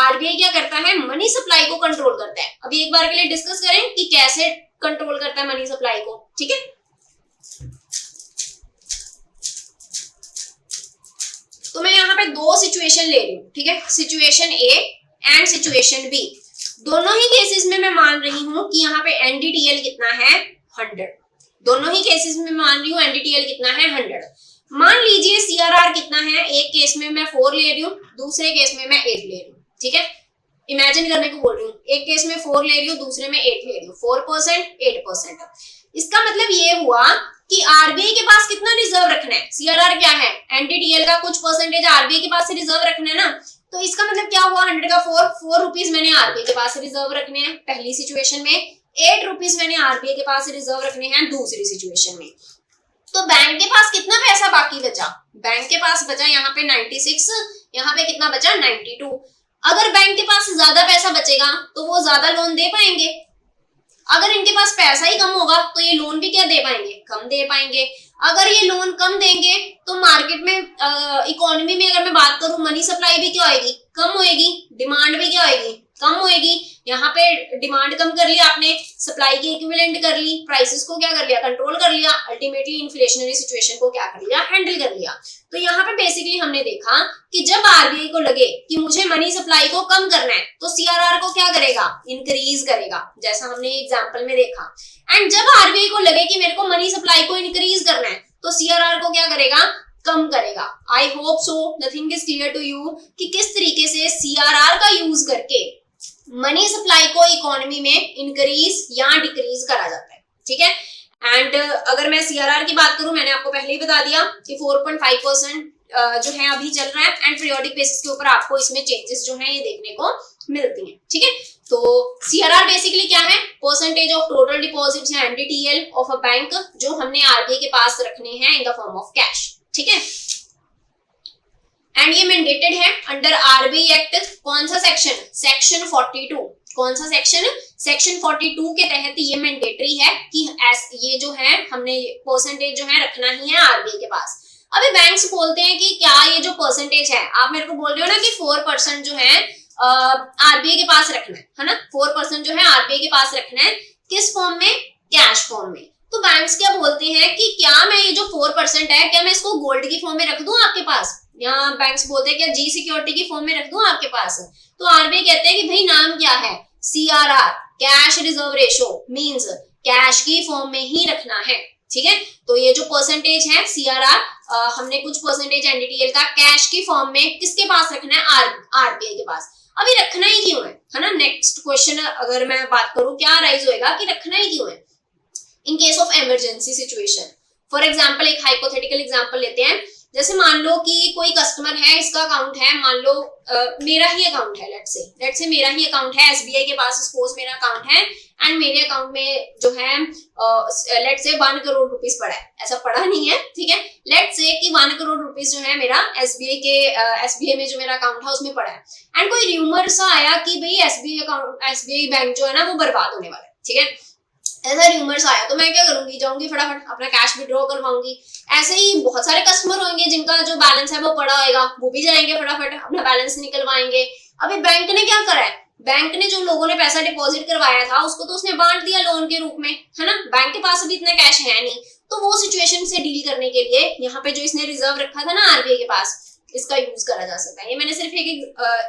RBI क्या करता है, मनी सप्लाई को कंट्रोल करता है। अभी एक बार के लिए डिस्कस करें कि कैसे कंट्रोल करता है मनी सप्लाई को, ठीक है। तो मैं यहाँ पे दो सिचुएशन ले रही हूँ, ठीक है, situation A and situation B। दोनों ही केसेस में मैं मान रही हूँ कि यहाँ पे NDTL कितना है, 100। दोनों ही केसेस में मान रही हूँ NDTL कितना है, 100। मान लीजिए CRR कितना है, एक केस में मैं 4 ले रही हूँ, दूसरे केस में मैं 8 ले रही हूँ, ठीक है। इमेजिन करने को बोल रही हूँ, एक केस में 4 ले रही हूँ, दूसरे में 8 ले रही हूँ, 4%, 8%। इसका मतलब ये हुआ कि RBI के पास कितना रिजर्व रखना है, CRR क्या है, NDTL का कुछ परसेंटेज RBI के पास से रिजर्व रखना है ना। तो इसका मतलब क्या हुआ, 100 का 4 रुपीज मैंने RBI के पास से रिजर्व रखने हैं पहली सिचुएशन में, 8 रुपीज मैंने RBI के पास से रिजर्व रखने हैं दूसरी सिचुएशन में। तो बैंक के पास कितना पैसा बाकी बचा, बैंक के पास बचा यहाँ पे 96, यहाँ पे कितना बचा, 92। अगर बैंक के पास ज्यादा पैसा बचेगा तो वो ज्यादा लोन दे पाएंगे, अगर इनके पास पैसा ही कम होगा तो ये लोन भी क्या दे पाएंगे, कम दे पाएंगे। अगर ये लोन कम देंगे तो मार्केट में इकोनॉमी में अगर मैं बात करूं, मनी सप्लाई भी क्या होगी, कम होएगी, डिमांड भी क्या होगी, कम होएगी। यहाँ पे डिमांड कम कर लिया आपने, सप्लाई के इक्विवेलेंट कर ली, प्राइसेस को क्या कर लिया, कंट्रोल कर लिया, अल्टीमेटली इन्फ्लेशनरी सिचुएशन को क्या कर लिया, हैंडल कर लिया। तो यहाँ पे बेसिकली हमने देखा कि जब आरबीआई को लगे कि मुझे मनी सप्लाई को कम करना है तो सीआरआर को क्या करेगा, इंक्रीज करेगा, जैसा हमने एग्जांपल में देखा। एंड जब आरबीआई को लगे कि मेरे को मनी सप्लाई को इंक्रीज करना है तो सीआरआर को क्या करेगा, कम करेगा। I hope so the thing is clear to you कि किस तरीके से सीआरआर का यूज करके मनी सप्लाई को इकोनॉमी में इंक्रीज या डिक्रीज करा जाता है, ठीक है। एंड अगर मैं सीआरआर की बात करूं, मैंने आपको पहले ही बता दिया कि 4.5% जो है अभी चल रहा है एंड पीरियोडिक बेसिस के ऊपर आपको इसमें चेंजेस जो है ये देखने को मिलती हैं, ठीक है। तो सीआरआर बेसिकली क्या है, परसेंटेज ऑफ टोटल डिपॉजिट्स या एनडीटीएल ऑफ अ बैंक जो हमने आरबीआई के पास रखने हैं इन द फॉर्म ऑफ कैश, ठीक है। एंड ये मैंडेटेड है अंडर आरबीआई एक्ट, कौन सा सेक्शन, सेक्शन 42, कौन सा सेक्शन, सेक्शन 42 के तहत ये मैंडेटरी है कि ये जो है हमने परसेंटेज जो है रखना ही है आरबीआई के पास। अभी बैंक्स बोलते हैं कि क्या ये जो परसेंटेज है, आप मेरे को बोल रहे हो ना कि 4% जो है आरबीआई के पास रखना है ना, 4% जो है आरबीआई के पास रखना है, किस फॉर्म में, कैश फॉर्म में। तो बैंक्स क्या बोलते हैं कि क्या मैं ये जो 4% है, क्या मैं इसको गोल्ड की फॉर्म में रख दूं आपके पास, या बैंक्स बोलते हैं क्या जी सिक्योरिटी की फॉर्म में रख दूं आपके पास। तो आरबीआई कहते हैं कि भाई नाम क्या है, CRR, cash reserve ratio, means cash की फॉर्म में ही रखना है, ठीक है। तो ये जो परसेंटेज है सीआरआर, हमने कुछ परसेंटेज एनडीटीएल का कैश की फॉर्म में किसके पास रखना है, आरबीआई के पास। अभी रखना ही क्यों है ना, नेक्स्ट क्वेश्चन अगर मैं बात करूं क्या राइज होएगा कि रखना ही क्यों है, इन case of emergency situation. For example एक हाइपोथेटिकल एग्जांपल लेते हैं, जैसे मान लो कि कोई कस्टमर है, इसका अकाउंट है, मान लो मेरा ही अकाउंट है, लेट्स से मेरा ही अकाउंट है, एसबीआई के पास सपोज मेरा अकाउंट है एंड मेरे अकाउंट में जो है लेट्स से 1 करोड़ रुपीस पड़ा है, ऐसा पड़ा नहीं है, ठीक है। लेट्स से कि 1 करोड़ रुपीस जो है मेरा एसबीआई में जो मेरा अकाउंट है उसमें पड़ा है एंड कोई र्यूमर सा आया कि भाई एसबीआई बैंक जो है ना वो बर्बाद होने वाला है, ठीक है। ऐसा र्यूमर्स आया तो मैं क्या करूंगी, जाऊंगी फटाफट अपना कैश विड्रॉ करवाऊंगी। ऐसे ही बहुत सारे कस्टमर होंगे जिनका जो बैलेंस है वो पड़ा होगा, वो भी जाएंगे फटाफट अपना बैलेंस निकलवाएंगे। अभी बैंक ने क्या करा है, बैंक ने जो लोगों ने पैसा डिपॉजिट करवाया था उसको तो उसने बांट दिया लोन के रूप में, है ना। बैंक के पास अभी इतना कैश है नहीं, तो वो सिचुएशन से डील करने के लिए यहाँ पे जो इसने रिजर्व रखा था ना आरबीआई के पास, इसका यूज करा जा सकता है। ये मैंने सिर्फ एक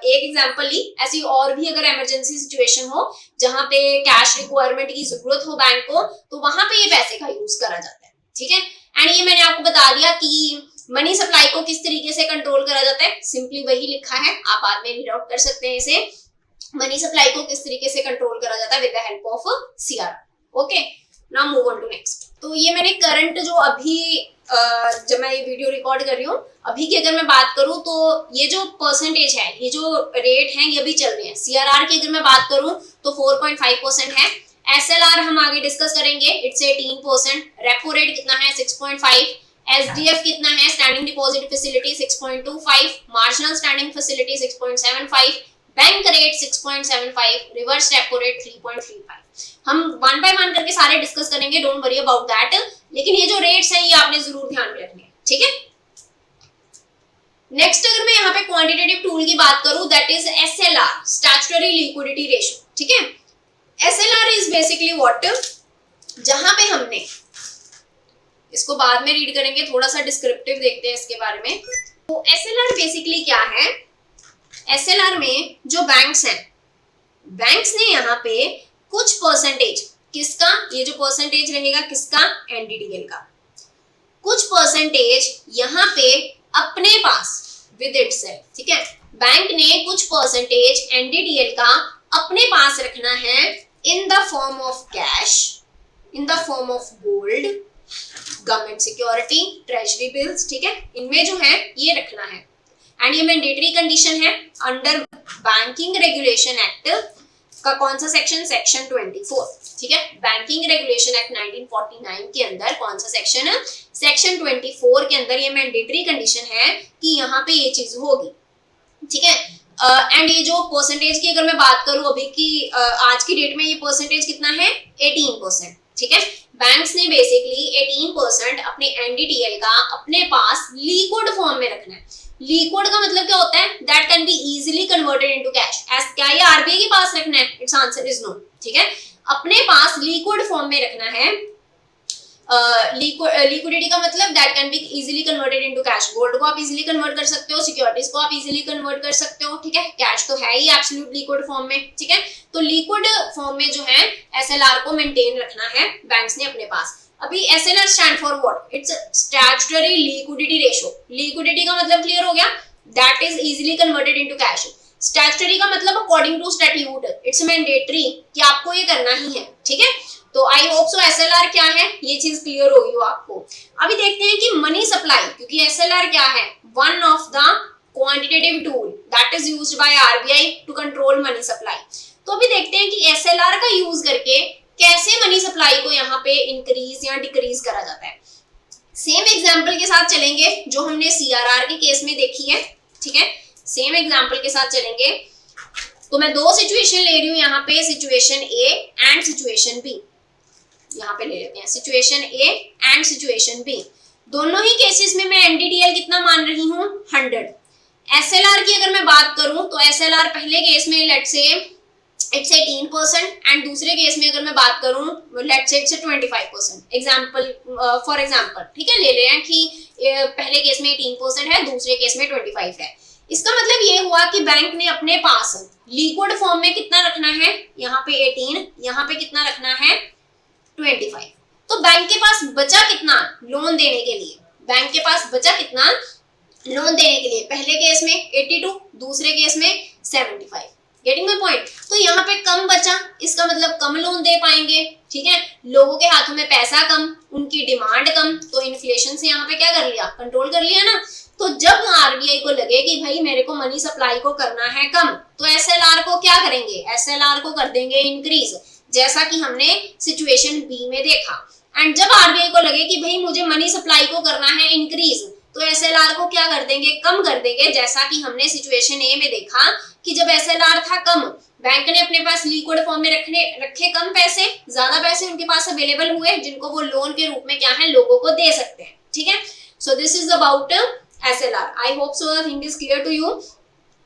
एग्जांपल ली, ऐसी और भी अगर इमरजेंसी सिचुएशन हो जहां पे कैश रिक्वायरमेंट की जरूरत हो बैंक को, तो वहां पे ये पैसे का यूज करा जाता है, ठीक है। एंड ये मैंने आपको बता दिया कि मनी सप्लाई को किस तरीके से कंट्रोल करा जाता है, सिंपली वही लिखा है, आप बाद में रीड आउट कर सकते हैं इसे। मनी सप्लाई को किस तरीके से कंट्रोल करा जाता है with the help of CRR. Okay, now move on to next. तो ये मैंने करंट जो अभी जब मैं ये वीडियो रिकॉर्ड कर रही हूँ अभी की अगर मैं बात करूँ तो ये जो परसेंटेज है, ये जो रेट है ये अभी चल रही है। सीआरआर की अगर मैं बात करूँ तो 4.5% है। एसएलआर हम आगे डिस्कस करेंगे, इट्स 18%। रेपो रेट कितना है, 6.5। एसडीएफ कितना है, standing deposit facility 6.25, marginal standing facility 6.75, bank rate 6.75, reverse repo rate 3.35। हम 1 बाय 1 करके सारे डिस्कस करेंगे, डोंट वरी अबाउट दैट। लेकिन ये जो रेट्स हैं ये आपने जरूर ध्यान में रखने हैं, ठीक है। नेक्स्ट अगर मैं यहाँ पे क्वांटिटेटिव टूल की बात करूं, that is SLR, statutory liquidity ratio, ठीक है। एसएलआर इज बेसिकली व्हाट, जहां पे हमने इसको बाद में रीड करेंगे, थोड़ा सा डिस्क्रिप्टिव देखते हैं इसके बारे में। तो एसएलआर बेसिकली क्या है, एसएलआर में जो बैंक्स हैं, बैंक्स ने यहाँ पे कुछ परसेंटेज, किसका, ये जो परसेंटेज रहेगा किसका, एनडीटीएल का, कुछ परसेंटेज यहाँ पे अपने पास विद इटसेल्फ, ठीक है। बैंक ने कुछ परसेंटेज एनडीटीएल का अपने पास रखना है इन the form of cash, in the form of gold, government security, treasury bills, ठीक है, इनमें जो है ये रखना है। एंड ये मैंडेटरी कंडीशन है अंडर बैंकिंग रेगुलेशन एक्ट का कौन सा सेक्शन, सेक्शन 24, ठीक है। बैंकिंग रेगुलेशन एक्ट 1949 के अंदर कौन सा सेक्शन है, सेक्शन 24 के अंदर ये मैंडेटरी कंडीशन है कि यहाँ पे ये चीज होगी, ठीक है। एंड ये जो परसेंटेज की अगर मैं बात करूं अभी की आज की डेट में ये परसेंटेज कितना है, 18%, ठीक है। बैंक्स ने बेसिकली 18% अपने एनडीटीएल का अपने पास लिक्विड फॉर्म में रखना है। लिक्विड का मतलब क्या होता है, that can be easily converted into cash. क्या ये आरबीआई के पास रखना है? It's answer is no. ठीक है, अपने पास लिक्विड फॉर्म में रखना है। लिक्विडिटी का मतलब that can be easily converted into cash. Gold को आप इजीली कन्वर्ट कर सकते हो, सिक्योरिटीज को आप इजीली कन्वर्ट कर सकते हो। ठीक है, कैश तो है ही एब्सोल्यूट लिक्विड फॉर्म में। ठीक है, तो लिक्विड फॉर्म में जो है एसएलआर को मेंटेन रखना है बैंक्स ने अपने पास। अभी SLR stand for what? It's statutory liquidity ratio. Liquidity का मतलब क्लियर हो गया, that is easily converted into cash. Statutory का मतलब according to statute, it's mandatory कि आपको ये करना ही है। ठीक है, तो आई होप सो एसएलआर क्या है ये चीज क्लियर होगी हो आपको। अभी देखते हैं कि मनी सप्लाई, क्योंकि एसएलआर क्या है, one of the quantitative tool that is used by RBI to control money supply. तो अभी देखते हैं कि एसएलआर का यूज करके कैसे मनी सप्लाई को यहाँ पे इंक्रीज या डिक्रीज करा जाता है। सेम एग्जांपल के साथ चलेंगे जो हमने सीआरआर के केस में देखी है। ठीक है, सेम एग्जांपल के साथ चलेंगे। तो मैं दो सिचुएशन ले रही हूँ यहाँ पे, situation A and situation B. यहाँ पे ले लेते हैं situation A and situation B. दोनों ही केसेस में मैं एनडीटीएल कितना मान रही हूँ, 100। एसएलआर की अगर मैं बात करूं तो एसएलआर पहले केस में लेट्स से इट्स 18% एंड दूसरे केस में अगर मैं बात करूं let's say it's 25%। Example for example, ठीक है, ले ले हैं कि पहले केस में 18% है, दूसरे केस में 25 है। इसका मतलब ये हुआ कि बैंक ने अपने पास लिक्विड फॉर्म में कितना रखना है, यहाँ पे 18, यहाँ पे कितना रखना है 25। तो बैंक के पास बचा कितना लोन देने के लिए, बैंक के पास बचा कितना लोन देने के लिए, पहले केस में 82, दूसरे केस में 75। Getting my point? तो यहाँ पे कम बचा, इसका मतलब कम लोन दे पाएंगे। ठीक है, लोगों के हाथों में पैसा कम, उनकी डिमांड कम, तो इन्फ्लेशन से यहाँ पे क्या कर लिया, कंट्रोल कर लिया ना। तो जब आरबीआई को लगे कि भाई मेरे को मनी सप्लाई को करना है कम, तो एसएलआर को क्या करेंगे, एसएलआर को कर देंगे इंक्रीज, जैसा कि हमने सिचुएशन बी में देखा। एंड जब आरबीआई को लगे कि भाई मुझे मनी सप्लाई को करना है इंक्रीज, तो एसएलआर को क्या कर देंगे, कम कर देंगे, जैसा कि हमने सिचुएशन ए में देखा कि जब एसएलआर था कम, बैंक ने अपने पास लिक्विड फॉर्म में रखे कम पैसे, ज्यादा पैसे उनके पास अवेलेबल हुए जिनको वो लोन के रूप में क्या है लोगों को दे सकते हैं। ठीक है, so this is about SLR. I hope so thing is clear to you.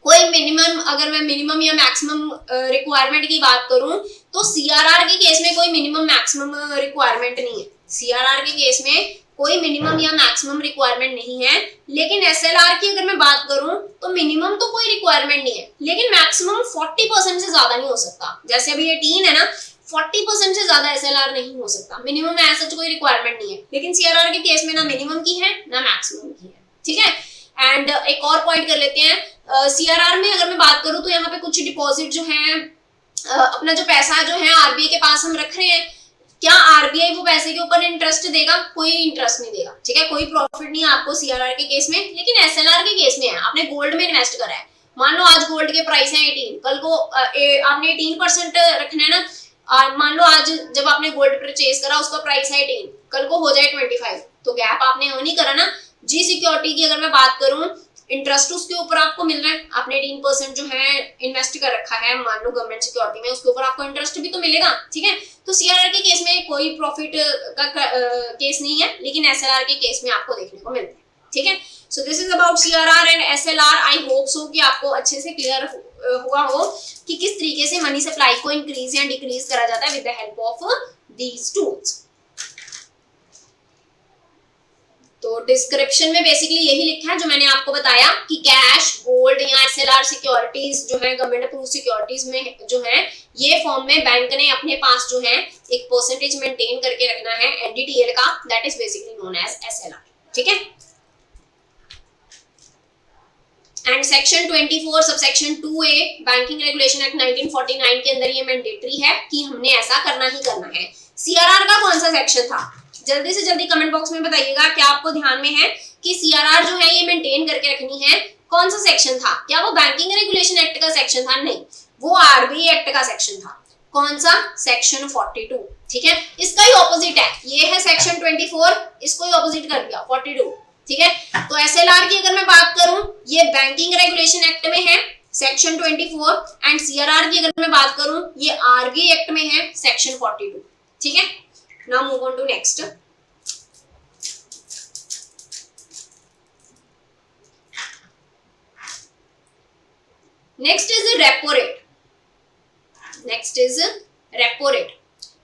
कोई मिनिमम, अगर मैं मिनिमम या मैक्सिमम रिक्वायरमेंट की बात करूं तो सीआरआर के केस में कोई मिनिमम मैक्सिमम रिक्वायरमेंट नहीं है। सीआरआर के केस में कोई मिनिमम या मैक्सिमम रिक्वायरमेंट नहीं है, लेकिन एसएलआर की अगर मैं बात करूं तो मिनिमम तो कोई रिक्वायरमेंट नहीं है, लेकिन मैक्सिमम 40% से ज्यादा नहीं हो सकता। जैसे अभी ये 18 है ना, 40% से ज्यादा एसएलआर नहीं हो सकता। मिनिमम ऐसा कोई रिक्वायरमेंट नहीं है, लेकिन सीआरआर के केस में ना मिनिमम की है ना मैक्सिमम की है। ठीक है, एंड एक और पॉइंट कर लेते हैं। सीआरआर में अगर मैं बात करूं तो यहाँ पे कुछ डिपॉजिट जो है, अपना जो पैसा जो है आरबीआई के पास हम रख रहे हैं, क्या आरबीआई वो पैसे के ऊपर इंटरेस्ट देगा? कोई इंटरेस्ट नहीं देगा। ठीक है, कोई प्रॉफिट नहीं है आपको सीआरआर के केस में, लेकिन एसएलआर के केस में है। आपने गोल्ड में इन्वेस्ट करा है, मान लो आज गोल्ड के प्राइस है 18, कल को आपने 18% रखना है ना, मान लो आज जब आपने गोल्ड परचेज करा उसका प्राइस है 18, कल को हो जाए 25, तो गैप आपने अर्न ही करा ना। जी सिक्योरिटी की अगर मैं बात करूं, इंटरेस्ट उसके ऊपर आपको मिल रहा है, आपने 18% जो है इन्वेस्ट कर रखा है मान लो गवर्नमेंट सिक्योरिटी में, उसके ऊपर आपको इंटरेस्ट भी तो मिलेगा। ठीक है, तो सीआरआर के केस में कोई प्रॉफिट का केस नहीं है, लेकिन एसएलआर के केस में आपको देखने को मिलता है। ठीक है, so this is about CRR and SLR. I hope so कि आपको अच्छे से क्लियर हुआ हो कि किस तरीके से मनी सप्लाई को इंक्रीज या डिक्रीज करा जाता है with the help of these tools. तो डिस्क्रिप्शन में बेसिकली यही लिखा है जो मैंने आपको बताया कि कैश, गोल्ड या एसएलआर सिक्योरिटीज जो है गवर्नमेंट अप्रूव सिक्योरिटीज में जो है, ये फॉर्म में बैंक ने अपने पास जो है एक परसेंटेज मेंटेन करके रखना है एनडीटीएल का, that is basically known as SLR. ठीक है, and section 24 subsection 2A banking regulation act 1949 के अंदर ये मैंडेटरी है कि हमने ऐसा करना ही करना है। सीआरआर का कौन सा सेक्शन था, जल्दी से जल्दी कमेंट बॉक्स में बताइएगा। क्या आपको ध्यान में है कि सीआरआर जो है ये मेंटेन करके रखनी है, कौन सा सेक्शन था? क्या वो बैंकिंग रेगुलेशन एक्ट का सेक्शन था? नहीं, वो आरबीआई एक्ट का सेक्शन था। कौन सा? सेक्शन 42। ठीक है, इसका ही ऑपोजिट है, ये है सेक्शन 24, इसको ही ऑपोजिट कर दिया 42। ठीक है, तो एसएलआर की अगर मैं बात करूं, ये बैंकिंग रेगुलेशन एक्ट में है सेक्शन 24, एंड सीआरआर की अगर मैं बात करूं, ये आरबीआई एक्ट में है सेक्शन 42। ठीक है, now move on to next. तो 1 next is repo rate. Next is repo rate.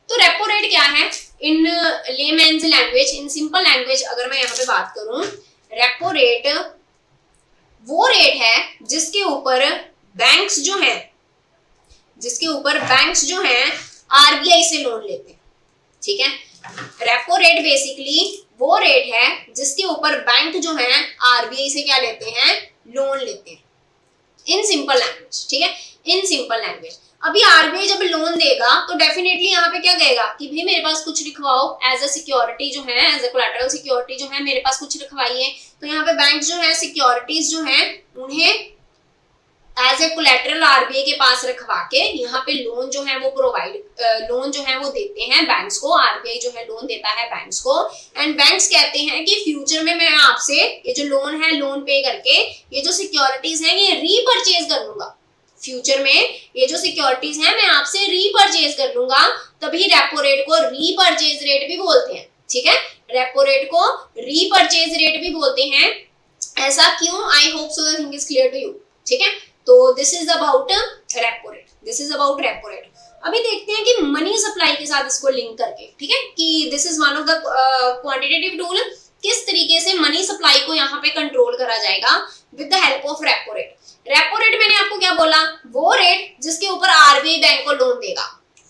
तो रेपो रेट क्या है in layman's language, in simple language अगर मैं यहाँ पे बात करूं, रेपो रेट वो रेट है जिसके ऊपर बैंक्स जो हैं, जिसके ऊपर बैंक्स जो हैं आरबीआई से लोन लेते हैं। ठीक है, रेपो रेट बेसिकली वो रेट है जिसके ऊपर बैंक जो है आरबीआई से क्या लेते हैं, लोन लेते हैं, इन सिंपल लैंग्वेज। ठीक है, इन सिंपल लैंग्वेज। अभी आरबीआई जब लोन देगा तो डेफिनेटली यहाँ पे क्या कहेगा कि भाई मेरे पास कुछ लिखवाओ एज अ सिक्योरिटी जो है, एज अ कोलैटरल सिक्योरिटी जो है मेरे पास कुछ लिखवाइए। तो यहाँ पे बैंक जो है सिक्योरिटीज जो है उन्हें एज ए कोलैटरल आरबीआई के पास रखवा के यहाँ पे लोन जो है वो प्रोवाइड, लोन जो है वो देते हैं बैंक्स को। आरबीआई जो है लोन देता है बैंक्स को, एंड बैंक्स कहते हैं कि फ्यूचर में मैं आपसे ये जो लोन है, लोन पे करके ये जो सिक्योरिटीज है ये रीपरचेज कर लूंगा। फ्यूचर में ये जो सिक्योरिटीज हैं मैं आपसे रीपरचेज कर लूंगा, तभी रेपो रेट को रीपरचेज रेट भी बोलते हैं। ठीक है, रेपो रेट को रीपरचेज रेट भी बोलते हैं। ऐसा क्यों? I hope so the thing is clear to you. ठीक है, तो this is about repo rate, this is about repo rate. अभी देखते हैं कि मनी सप्लाई के साथ इसको लिंक करके, ठीक है, कि this is one of the quantitative tool, किस तरीके से मनी सप्लाई को यहाँ पे कंट्रोल करा जाएगा with the help of repo rate. Repo rate मैंने आपको क्या बोला, वो रेट जिसके ऊपर आरबीआई बैंक को लोन देगा।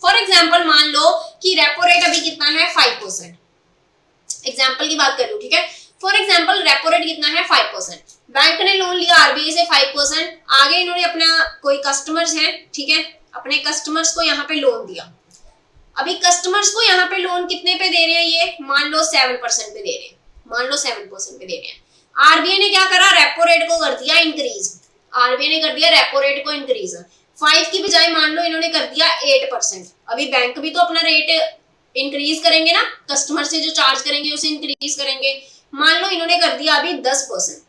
फॉर एग्जांपल मान लो कि रेपो रेट अभी कितना है 5%, एग्जांपल की बात कर लूं। ठीक है, फॉर एग्जांपल रेपो रेट कितना है 5%, बैंक ने लोन लिया आरबीआई से 5%, आगे इन्होंने अपना कोई कस्टमर्स हैं, ठीक है, अपने कस्टमर्स को यहाँ पे लोन दिया। अभी कस्टमर्स को यहाँ पे लोन कितने पे दे रहे हैं, ये मान लो 7% पे दे रहे हैं, मान लो 7% पे दे रहे हैं। आरबीआई ने क्या करा, रेपो रेट को कर दिया इंक्रीज। आरबीआई ने कर दिया रेपो रेट को इंक्रीज, 5 की बजाय मान लो इन्होंने कर दिया 8%। अभी बैंक भी तो अपना रेट इंक्रीज करेंगे ना, कस्टमर से जो चार्ज करेंगे उसे इंक्रीज करेंगे। मान लो इन्होंने कर दिया अभी 10%।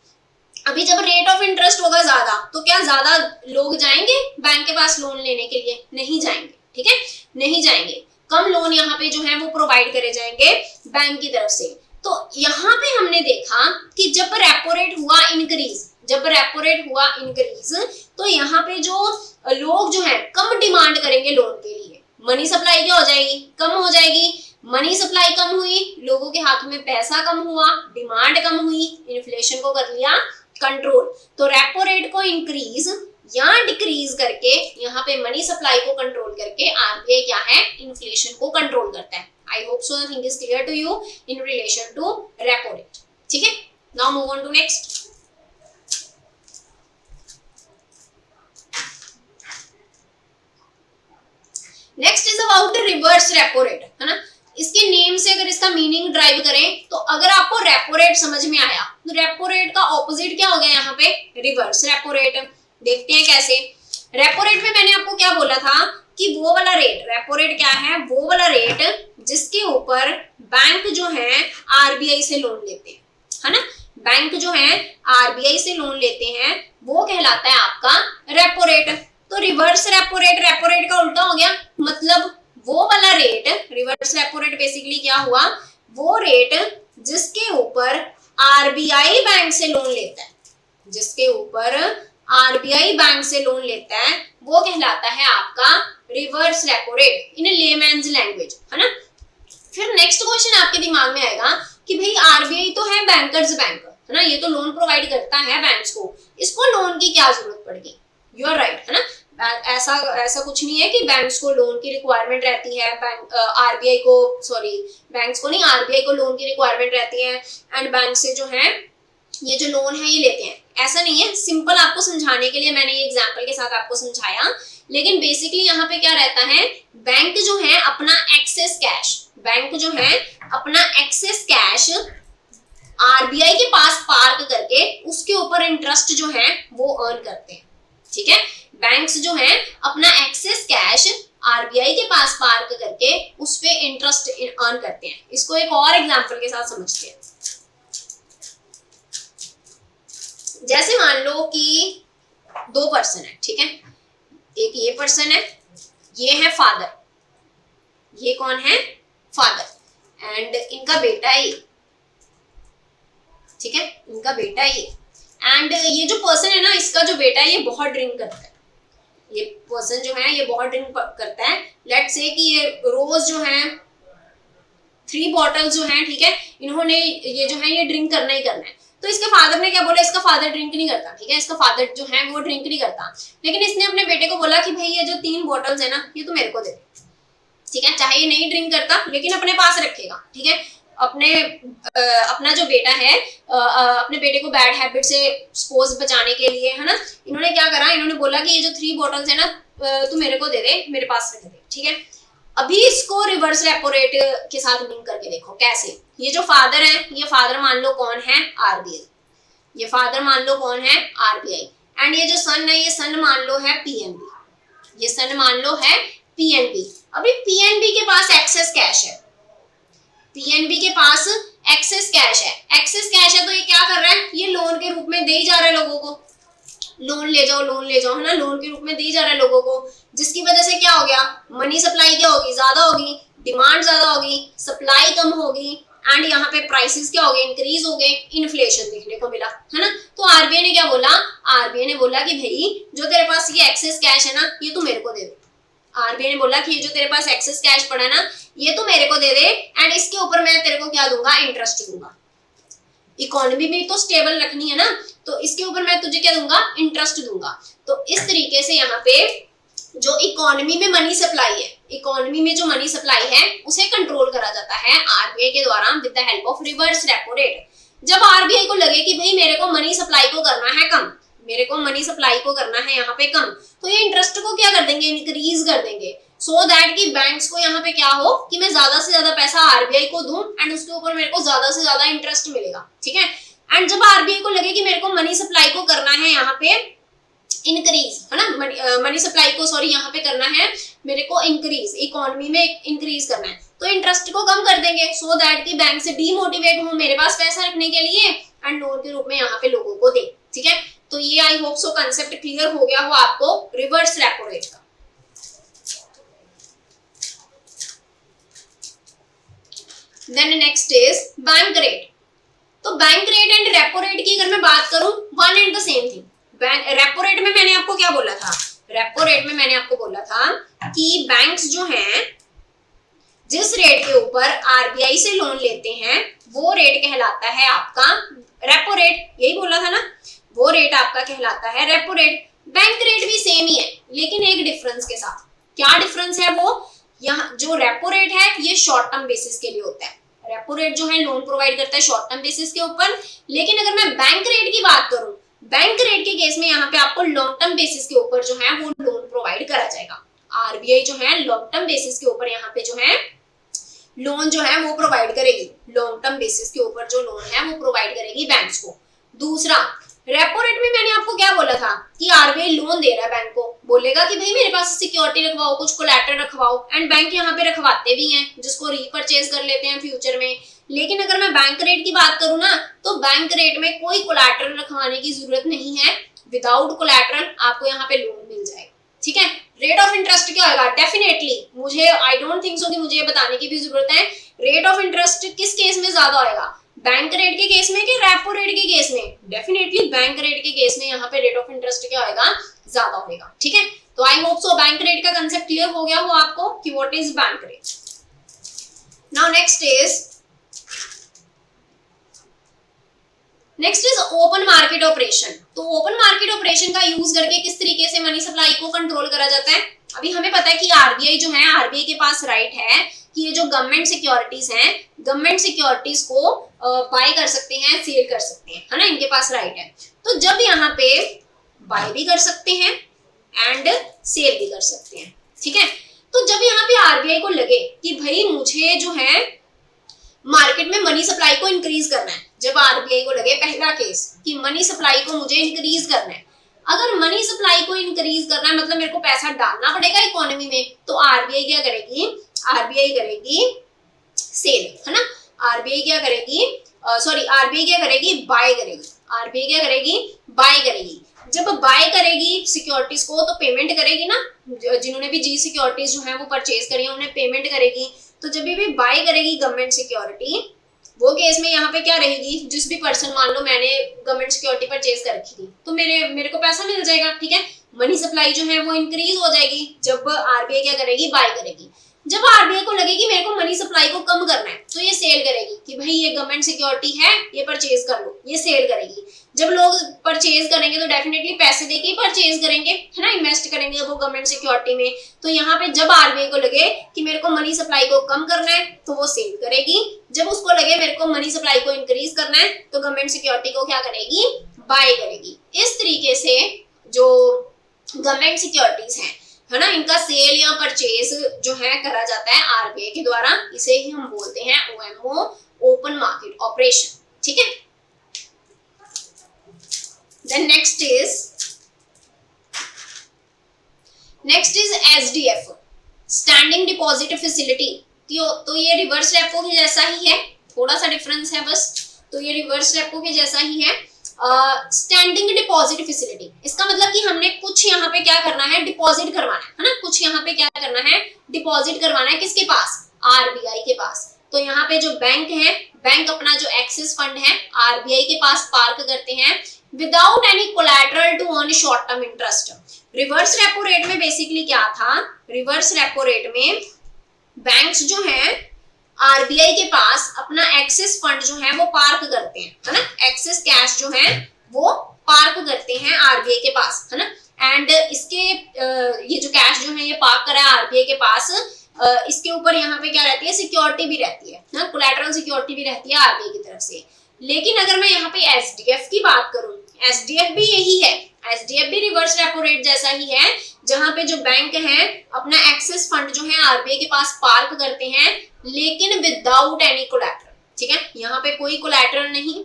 अभी जब रेट ऑफ इंटरेस्ट होगा ज्यादा तो क्या ज्यादा लोग जाएंगे बैंक के पास लोन लेने के लिए? नहीं जाएंगे। ठीक है, नहीं जाएंगे, कम लोन यहाँ पे जो है वो प्रोवाइड करे जाएंगे बैंक की तरफ से। तो यहाँ पे हमने देखा कि जब रेपो रेट हुआ इंक्रीज, जब रेपो रेट हुआ इंक्रीज, तो यहाँ पे जो लोग जो है कम डिमांड करेंगे लोन के लिए, मनी सप्लाई क्या हो जाएगी, कम हो जाएगी। मनी सप्लाई कम हुई, लोगों के हाथ में पैसा कम हुआ, डिमांड कम हुई, इन्फ्लेशन को कर लिया कंट्रोल। तो रेपो रेट को इंक्रीज या डिक्रीज करके यहाँ पे मनी सप्लाई को कंट्रोल करके आरबीआई क्या है, इन्फ्लेशन को कंट्रोल करता है। I hope so the thing is clear to you in relation to repo rate. ठीक है, now move on to next. Next is about reverse repo rate, है ना। इसके नेम से अगर इसका मीनिंग ड्राइव करें तो अगर आपको रेपो रेट समझ में आया तो रेपो रेट का ऑपोजिट क्या हो गया यहाँ पे, रिवर्स रेपो रेट। देखते हैं कैसे। रेपो रेट में मैंने आपको क्या बोला था कि वो वाला रेट, रेपो रेट क्या है, वो वाला रेट जिसके ऊपर बैंक जो है आरबीआई से लोन लेते हैं, है ना। बैंक जो है आरबीआई से लोन लेते हैं वो कहलाता है आपका रेपो रेट। तो रिवर्स रेपो रेट का उल्टा हो गया, मतलब वो वाला rate, reverse repo rate basically क्या हुआ, वो रेट जिसके ऊपर आरबीआई बैंक से लोन लेता है, जिसके ऊपर आरबीआई बैंक से लोन लेता है वो कहलाता है आपका reverse repo rate in layman's language, है ना। फिर नेक्स्ट क्वेश्चन आपके दिमाग में आएगा कि भाई आरबीआई तो है बैंकर्स बैंक, है ना, ये तो लोन प्रोवाइड करता है बैंक्स को, इसको लोन की क्या जरूरत पड़ेगी। यू आर राइट, है ना। ऐसा कुछ नहीं है कि बैंक्स को लोन की रिक्वायरमेंट रहती है, आरबीआई को, सॉरी बैंक्स को नहीं, आरबीआई को लोन की रिक्वायरमेंट रहती है एंड बैंक से जो है ये जो लोन है ये लेते हैं। ऐसा नहीं है, सिंपल आपको समझाने के लिए मैंने ये एग्जांपल के साथ आपको समझाया, लेकिन बेसिकली यहाँ पे क्या रहता है, बैंक जो है अपना एक्सेस कैश, बैंक जो है अपना एक्सेस कैश आरबीआई के पास पार्क करके उसके ऊपर इंटरेस्ट जो है वो अर्न करते हैं। ठीक है, बैंक्स जो है अपना एक्सेस कैश आरबीआई के पास पार्क करके उस पे इंटरेस्ट अर्न करते हैं। इसको एक और एग्जांपल के साथ समझते हैं। जैसे मान लो कि 2 पर्सन है, ठीक है, एक ये पर्सन है, ये है फादर, ये कौन है, फादर, एंड इनका बेटा है ये, ठीक है, इनका बेटा है ये, एंड ये जो पर्सन है ना, इसका जो बेटा है ये बहुत ड्रिंक करता है, पर्सन जो है ये बहुत ड्रिंक करता है, लेट्स से कि ये रोज जो है 3 बॉटल्स जो हैं, ठीक है, इन्होंने ये जो है ये ड्रिंक करना ही करना है। तो इसके फादर ने क्या बोला, इसका फादर ड्रिंक नहीं करता, ठीक है, इसका फादर जो है वो ड्रिंक नहीं करता, लेकिन इसने अपने बेटे को बोला कि भाई ये जो 3 बॉटल्स है ना ये तो मेरे को दे, ठीक है, चाहे ये नहीं ड्रिंक करता लेकिन अपने पास रखेगा, ठीक है, अपना जो बेटा है अपने बेटे को बैड हैबिट से सपोज बचाने के लिए, है ना, इन्होंने क्या करा, इन्होंने बोला कि ये जो 3 बॉटल्स है ना तू मेरे को दे दे, मेरे पास रख दे, ठीक है। अभी इसको रिवर्स रेपो रेट के साथ लिंक करके देखो कैसे। ये जो फादर है, ये फादर मान लो कौन है, आरबीआई, ये फादर मान लो कौन है, आरबीआई, एंड ये जो सन है, ये सन मान लो है पीएनबी, ये सन मान लो है पीएनबी। अभी पीएनबी के पास एक्सेस कैश है, पीएनबी के पास एक्सेस कैश है, एक्सेस कैश है, तो ये क्या कर रहा है, ये लोन के रूप में दे ही जा रहा है लोगों को, लोन ले जाओ, लोन ले जाओ, है ना, लोन के रूप में दी जा रहा है लोगों को, जिसकी वजह से क्या हो गया, मनी सप्लाई क्या होगी, ज्यादा होगी, डिमांड ज्यादा होगी, सप्लाई कम होगी, एंड यहाँ पे प्राइसेस क्या हो गए, इंक्रीज हो गए, इन्फ्लेशन देखने को मिला, है ना। तो आरबीआई ने क्या बोला, आरबीआई ने बोला कि भाई जो तेरे पास ये एक्सेस कैश है ना ये तू मेरे को दे दे, आरबीआई ने बोला कि ये जो तेरे पास एक्सेस कैश पड़ा है ना ये तो मेरे को दे दे, एंड इसके ऊपर मैं तेरे को क्या दूंगा, इंटरेस्ट दूंगा, इकोनॉमी भी तो स्टेबल रखनी है ना, तो इसके ऊपर मैं तुझे क्या दूंगा, इंटरेस्ट दूंगा। तो इस तरीके से यहाँ पे जो इकोनॉमी में मनी सप्लाई है, इकोनॉमी में जो मनी सप्लाई है उसे कंट्रोल करा जाता है आरबीआई के द्वारा with the help of reverse repo rate. जब आरबीआई को लगे कि भाई मेरे को मनी सप्लाई को करना है कम, मेरे को मनी सप्लाई को करना है यहाँ पे कम, तो ये इंटरेस्ट को क्या कर देंगे, इंक्रीज कर देंगे, सो दैट कि बैंक्स को यहाँ पे क्या हो कि मैं ज्यादा से ज्यादा पैसा आरबीआई को दूं एंड उसके ऊपर मेरे को ज्यादा से ज्यादा इंटरेस्ट मिलेगा, ठीक है। एंड जब आरबीआई को लगे कि मेरे को मनी सप्लाई को करना है यहाँ पे इंक्रीज, है ना, मनी सप्लाई को सॉरी यहाँ पे करना है मेरे को इंक्रीज, इकोनॉमी में इंक्रीज करना है, तो इंटरेस्ट को कम कर देंगे सो दैट कि बैंक से डीमोटिवेट हो मेरे पास पैसा रखने के लिए एंड लोन के रूप में यहाँ पे लोगों को दे, ठीक है। तो ये I hope so concept clear हो गया हो आपको रिवर्स रेपो रेट का। Then next is bank rate. तो bank rate and repo rate की अगर मैं बात करूं, one and the same thing. Repo rate में मैंने आपको क्या बोला था, रेपो रेट में मैंने आपको बोला था कि बैंक्स जो हैं जिस रेट के ऊपर आरबीआई से लोन लेते हैं वो रेट कहलाता है आपका रेपो रेट, यही बोला था ना, वो रेट आपका कहलाता है रेपो रेट। बैंक रेट भी सेम ही है लेकिन एक डिफरेंस के साथ। क्या डिफरेंस है वो, यहाँ जो रेपो रेट है ये शॉर्ट टर्म बेसिस के लिए होता है, रेपो रेट जो है लोन प्रोवाइड करता है शॉर्ट टर्म बेसिस के ऊपर, लेकिन अगर मैं बैंक रेट की बात करूं, बैंक रेट के केस में यहाँ पे आपको लॉन्ग टर्म बेसिस के ऊपर जो है वो लोन प्रोवाइड करा जाएगा। आरबीआई जो है लॉन्ग टर्म बेसिस के ऊपर यहाँ पे जो है लोन जो है वो प्रोवाइड करेगी, लॉन्ग टर्म बेसिस के ऊपर जो लोन है वो प्रोवाइड करेगी बैंक्स को। दूसरा, रेपो रेट में मैंने आपको क्या बोला था कि आरबीआई लोन दे रहा है बैंक को, बोलेगा कि भाई मेरे पास सिक्योरिटी रखवाओ, कुछ कोलैटरल रखवाओ, एंड बैंक यहाँ पे रखवाते भी हैं जिसको रीपरचेज कर लेते हैं फ्यूचर में। लेकिन अगर मैं बैंक रेट की बात करूँ ना, तो बैंक रेट में कोई कोलैटरल रखवाने की जरूरत नहीं है, विदाउट कोलैटरल आपको यहाँ पे लोन मिल जाएगा, ठीक है। रेट ऑफ इंटरेस्ट क्या होगा, डेफिनेटली मुझे आई डोंट थिंक सो कि मुझे ये बताने की भी जरूरत है, रेट ऑफ इंटरेस्ट किस केस में ज्यादा होगा, बैंक रेट के केस में कि रेपो रेट के केस में। डेफिनेटली बैंक रेट के केस में यहाँ पे रेट ऑफ इंटरेस्ट क्या होगा, ज्यादा होगा, ठीक है। तो I hope so bank rate का कंसेप्ट क्लियर हो गया हो आपको कि what is bank rate. Now next is open market operation. तो ओपन मार्केट ऑपरेशन का यूज करके किस तरीके से मनी सप्लाई को कंट्रोल करा जाता है। अभी हमें पता है कि आरबीआई जो है, आरबीआई के पास राइट है कि ये जो गवर्नमेंट सिक्योरिटीज हैं, गवर्नमेंट सिक्योरिटीज को बाय कर सकते हैं, सेल कर सकते हैं, है ना, इनके पास राइट है। तो जब यहाँ पे बाय भी कर सकते हैं एंड सेल भी कर सकते हैं, ठीक है। तो जब यहाँ पे आरबीआई को लगे कि भाई मुझे जो है मार्केट में मनी सप्लाई को इंक्रीज करना है, जब आरबीआई को लगे पहला केस कि मनी सप्लाई को मुझे इंक्रीज करना है, अगर मनी सप्लाई को इंक्रीज करना है मतलब मेरे को पैसा डालना पड़ेगा इकोनॉमी में, तो आरबीआई क्या करेगी, आरबीआई करेगी सेल, है ना, आरबीआई क्या करेगी, आरबीआई क्या करेगी, बाय करेगी, आरबीआई क्या करेगी, बाय करेगी। जब बाय करेगी सिक्योरिटीज को तो पेमेंट करेगी ना, जिन्होंने भी जी सिक्योरिटीज जो है वो परचेज करी है उन्हें पेमेंट करेगी। तो जब भी बाय करेगी गवर्नमेंट सिक्योरिटी, वो केस में यहाँ पे क्या रहेगी, जिस भी पर्सन, मान लो मैंने गवर्नमेंट सिक्योरिटी परचेज कर रखी थी तो मेरे को पैसा मिल जाएगा, ठीक है। मनी सप्लाई जो है वो इंक्रीज हो जाएगी जब आरबीआई क्या करेगी, बाय करेगी। जब आरबीआई को लगे कि मेरे को मनी सप्लाई को कम करना है तो ये सेल करेगी कि भाई ये गवर्नमेंट सिक्योरिटी है, ये परचेज कर लो, ये सेल करेगी। जब लोग परचेज करेंगे तो डेफिनेटली पैसे देके ही परचेज करेंगे, है ना, इन्वेस्ट करेंगे वो गवर्नमेंट सिक्योरिटी में। तो यहाँ पे जब आरबीआई को लगे कि मेरे को मनी सप्लाई को कम करना है तो वो सेल करेगी, जब उसको लगे मेरे को मनी सप्लाई को इंक्रीज करना है तो गवर्नमेंट सिक्योरिटी को क्या करेगी, बाय करेगी। इस तरीके से जो गवर्नमेंट सिक्योरिटीज हैं, है ना, इनका सेल या परचेज जो है करा जाता है आरबीआई के द्वारा। इसे ही हम बोलते हैं ओएमओ, ओपन मार्केट ऑपरेशन। ठीक है। Then next is SDF, standing deposit facility. तो ये रिवर्स रेपो के जैसा ही है, थोड़ा सा डिफरेंस है बस। तो ये रिवर्स रेपो के जैसा ही है। स्टैंडिंग डिपॉजिट फैसिलिटी, इसका मतलब कि हमने कुछ यहाँ पे क्या करना है, डिपॉजिट करवाना है ना, कुछ यहाँ पे क्या करना है, डिपॉजिट करवाना है। किसके पास, आरबीआई के पास। तो यहाँ पे जो बैंक है, बैंक अपना जो एक्सेस फंड है आरबीआई के पास पार्क करते हैं without any collateral to earn short term interest. Reverse repo rate में बेसिकली क्या था, रिवर्स रेपो रेट में बैंक्स जो हैं आरबीआई के पास अपना एक्सेस फंड जो है वो पार्क करते हैं, है ना, एक्सेस कैश जो है वो पार्क करते हैं आरबीआई के पास, है ना। एंड इसके ये जो कैश जो है ये पार्क करा है आरबीआई के पास, इसके ऊपर यहाँ पे क्या रहती है, सिक्योरिटी भी रहती है ना, कोलैटरल सिक्योरिटी भी रहती है आरबीआई की तरफ से। लेकिन अगर मैं यहाँ पे एसडीएफ की बात करूं, एसडीएफ भी यही है, एसडीएफ भी रिवर्स रेपो रेट जैसा ही है, जहां पे जो बैंक है अपना एक्सेस फंड जो है आरबीआई के पास पार्क करते हैं लेकिन विदाउट एनी कोलैटरल। ठीक है, यहाँ पे कोई कोलैटरल नहीं,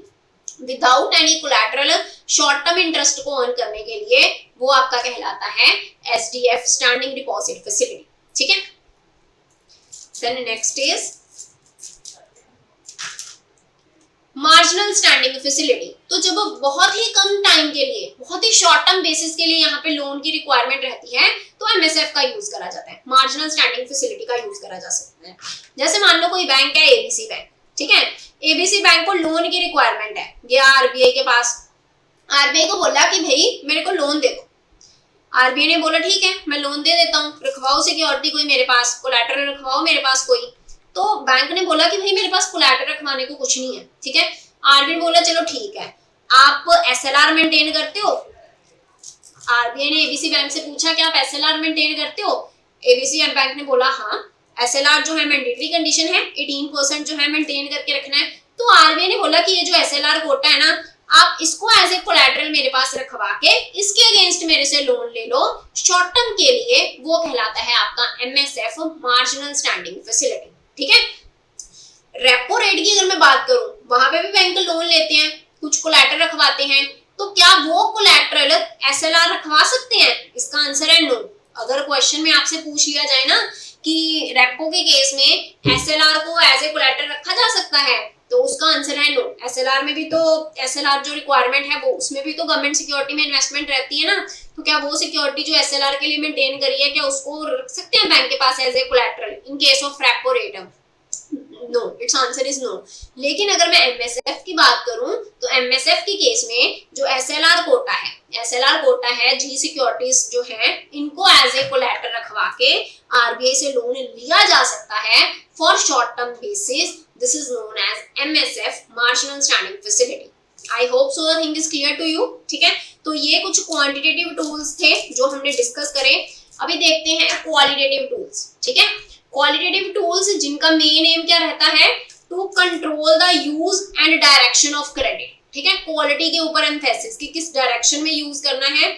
without any collateral short term interest को अर्न करने के लिए वो आपका कहलाता है एसडीएफ, स्टैंडिंग डिपॉजिट फैसिलिटी। ठीक है। Then next is marginal standing facility. तो जब बहुत ही कम टाइम के लिए, बहुत ही शॉर्ट टर्म बेसिस के लिए यहाँ पे लोन की रिक्वायरमेंट रहती है तो एमएसएफ का यूज करा जाता है, मार्जिनल स्टैंडिंग फैसिलिटी का यूज करा जा सकता है। जैसे मान लो कोई बैंक है एबीसी बैंक, ठीक है, एबीसी बैंक को लोन की रिक्वायरमेंट है, गया आरबीआई के पास, आरबीआई को बोला कि भाई मेरे को लोन दे दो। आरबीआई ने बोला ठीक है मैं लोन दे देता हूँ, रखवाओ सिक्योरिटी कोई मेरे पास, कोलैटरल रखवाओ मेरे पास कोई। तो बैंक ने बोला कि भाई मेरे पास कोलैटरल रखवाने को कुछ नहीं है। ठीक है, आरबीआई बोला चलो ठीक है, आप एसएलआर मेंटेन करते हो। आरबीआई ने एबीसी बैंक से पूछा कि आप एसएलआर मेंटेन करते हो। एबीसी बैंक ने बोला हाँ, एसएलआर जो है मैंडेटरी कंडीशन है, 18% जो है मेंटेन करके रखना है। तो आरबीआई ने बोला कि ये जो एसएलआर कोटा है ना, आप इसको एज ए कोलैटरल मेरे पास रखवा के इसके अगेंस्ट मेरे से लोन ले लो शॉर्ट टर्म के लिए, वो कहलाता है आपका एमएसएफ, मार्जिनल स्टैंडिंग फैसिलिटी। ठीक है। रेपो रेट की अगर मैं बात करूं, वहां पे भी बैंक लोन लेते हैं, कुछ कोलैटरल रखवाते हैं, तो क्या वो कोलैटरल एसएलआर रखवा सकते हैं? इसका आंसर है नो। अगर क्वेश्चन में आपसे पूछ लिया जाए ना कि रेपो के केस में एसएलआर को एज ए कोलैटरल रखा जा सकता है, तो उसका आंसर है नो। एसएलआर में भी तो, एसएलआर जो रिक्वायरमेंट है वो, उसमें भी तो गवर्नमेंट सिक्योरिटी में इन्वेस्टमेंट रहती है ना, तो क्या वो सिक्योरिटी जो एसएलआर के लिए मेंटेन करी है, क्या उसको रख सकते हैं बैंक के पास as a collateral in case of repo rate? No, it's answer is no. लेकिन अगर मैं एमएसएफ की बात करूं तो एमएसएफ के केस में जो एसएलआर कोटा है, एसएलआर कोटा है, जी सिक्योरिटीज जो है इनको एज ए कोलैटरल रखवा के आरबीआई से लोन लिया जा सकता है for short term basis. This is known as MSF, marginal standing facility. I hope so the thing is clear to you. ठीक है, तो ये कुछ क्वांटिटेटिव टूल्स थे जो हमने डिस्कस करे। अभी देखते हैं क्वालिटेटिव टूल्स। ठीक है, क्वालिटेटिव टूल्स जिनका मेन एम क्या रहता है, to control the use and direction of credit. ठीक है, क्वालिटी के ऊपर एम्फेसिस कि किस डायरेक्शन में यूज करना है,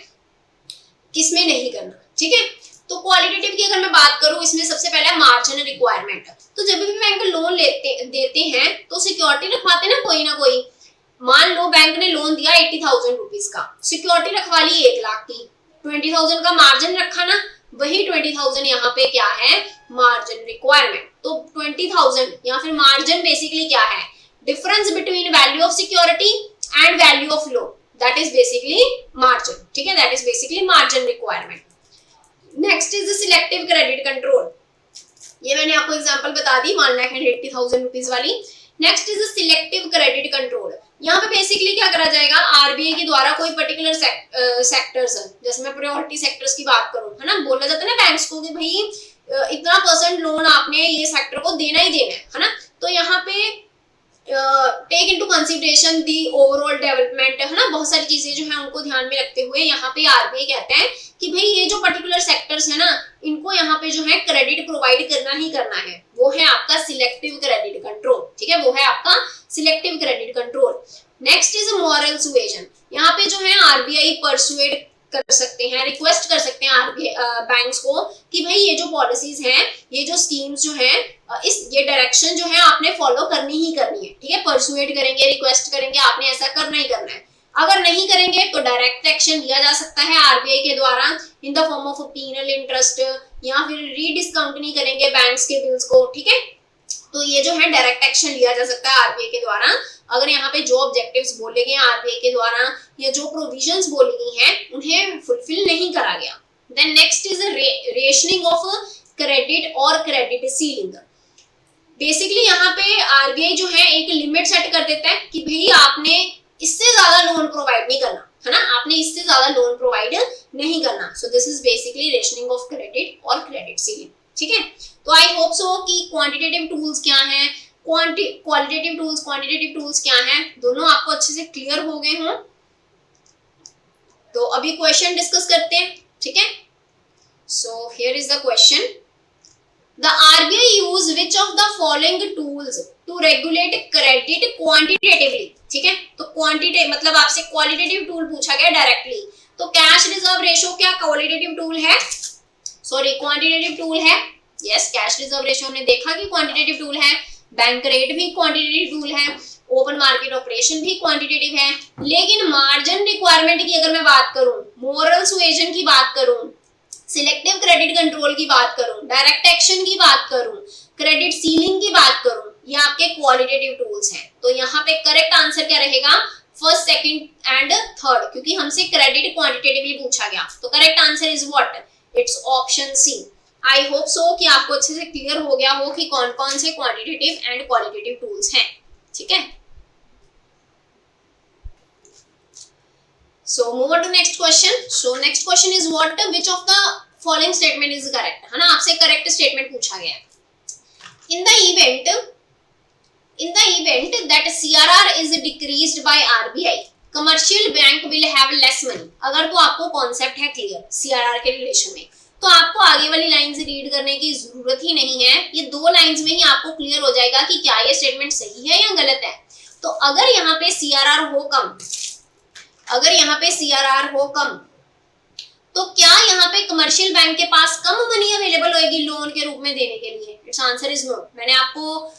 किस में नहीं करना। ठीक है, तो क्वालिटेटिव की अगर मैं बात करूं, इसमें सबसे पहले मार्जिन रिक्वायरमेंट। तो जब भी बैंक लोन देते हैं तो सिक्योरिटी रखवाते ना कोई। मान लो बैंक ने लोन दिया 80,000 रुपीज का, सिक्योरिटी रखवा ली 1 लाख की, 20,000 का मार्जिन रखा ना, वही 20,000 यहाँ पे क्या है, मार्जिन रिक्वायरमेंट। तो 20,000 या फिर मार्जिन बेसिकली क्या है, difference between value of security and value of loan, that is basically margin. ठीक है, that is basically margin requirement. Next is selective credit control. ये मैंने आपको एग्जांपल बता दी 1,80,000 रुपीज वाली। Next is selective credit control. यहाँ पे बेसिकली क्या क्या करा जाएगा, आरबीआई के द्वारा कोई पर्टिकुलर सेक्टर्स, जैसे मैं प्रायोरिटी सेक्टर्स की बात करूं, है ना, बोला जाता है ना बैंक्स को कि भाई इतना % लोन आपने ये सेक्टर को देना ही देना है ना। तो यहाँ पे take into consideration the overall development, है ना, बहुत सारी चीजें जो है उनको ध्यान में रखते हुए यहाँ पे आरबीआई कहते हैं कि भाई ये जो पर्टिकुलर सेक्टर्स है ना, इनको यहाँ पे जो है क्रेडिट प्रोवाइड करना ही करना है, वो है आपका सिलेक्टिव क्रेडिट कंट्रोल, ठीक है, वो है आपका selective credit control. Next is moral suasion, यहाँ पे जो है आरबीआई परसुएड कर सकते हैं, रिक्वेस्ट कर सकते हैं आरबीआई बैंक्स को कि भाई ये जो पॉलिसीज हैं, ये जो स्कीम्स जो हैं, ये डायरेक्शन जो है आपने फॉलो करनी ही करनी है, ठीक है, परसुएड करेंगे, रिक्वेस्ट करेंगे, आपने ऐसा करना ही करना है। अगर नहीं करेंगे तो डायरेक्ट एक्शन लिया जा सकता है आरबीआई के द्वारा in the form of penal interest, या फिर रीडिस्काउंट नहीं करेंगे बैंक्स के बिल्स को, ठीक है, तो ये जो है डायरेक्ट एक्शन लिया जा सकता है आरबीआई के द्वारा, अगर यहाँ पे जो ऑब्जेक्टिव्स बोले गए आरबीआई के द्वारा या जो प्रोविजंस बोली गई हैं उन्हें फुलफिल नहीं करा गया। Then next is rationing of credit और क्रेडिट सीलिंग। बेसिकली यहाँ पे आरबीआई जो है एक लिमिट सेट कर देता है कि भाई आपने इससे ज्यादा लोन प्रोवाइड नहीं करना, है ना, आपने इससे ज्यादा लोन प्रोवाइड नहीं करना। सो this is basically rationing of credit और क्रेडिट सीलिंग, ठीक है। तो आई होप सो कि क्वांटिटेटिव टूल्स क्या हैं, क्वालिटेटिव टूल्स, क्वांटिटेटिव टूल्स क्या हैं, दोनों आपको अच्छे से क्लियर हो गए हों। तो अभी क्वेश्चन डिस्कस करते हैं, ठीक है। So here is the question, the RBI use which of the following tools to regulate credit quantitatively, ठीक है, तो क्वांटिटेटिव मतलब आपसे क्वालिटेटिव टूल पूछा गया डायरेक्टली, तो कैश रिजर्व रेशो क्या क्वालिटेटिव टूल है, सॉरी क्वांटिटेटिव टूल है, यस, कैश रिजर्व रेशो हमने देखा कि क्वांटिटेटिव टूल है, बैंक रेट भी क्वांटिटेटिव टूल है, ओपन मार्केट ऑपरेशन भी क्वांटिटेटिव है, लेकिन मार्जिन रिक्वायरमेंट की अगर मैं बात करूं, मोरल सुएजन की बात करूं, सिलेक्टिव क्रेडिट कंट्रोल की बात करूं, डायरेक्ट एक्शन की बात करूं, क्रेडिट सीलिंग की बात करूं, ये आपके क्वालिटेटिव टूल्स हैं। तो यहाँ पे करेक्ट आंसर क्या रहेगा, फर्स्ट, सेकंड एंड थर्ड, क्योंकि हमसे क्रेडिट क्वांटिटेटिवली पूछा गया, तो correct answer is what, it's option C. I hope so कि आपको अच्छे से क्लियर हो गया हो कि कौन कौन से क्वांटिटेटिव एंड क्वालिटेटिव टूल्स हैं, ठीक है। So move on to next question. So next question is what, which of the following statement is correct, है ना, आपसे करेक्ट स्टेटमेंट पूछा गया है। In the event that CRR is decreased by RBI, commercial bank will have less money। अगर तो आपको concept है क्लियर CRR के रिलेशन में, तो आपको आगे वाली लाइंस रीड करने की जरूरत ही नहीं है, ये दो लाइंस में ही आपको क्लियर हो जाएगा कि क्या ये स्टेटमेंट सही है या गलत है। तो अगर यहाँ पे CRR हो कम, अगर यहाँ पे CRR हो कम, तो क्या यहाँ पे कमर्शियल बैंक के पास कम मनी अवेलेबल होगी लोन के रूप में देने के लिए? It's answer is no. मैंने आपको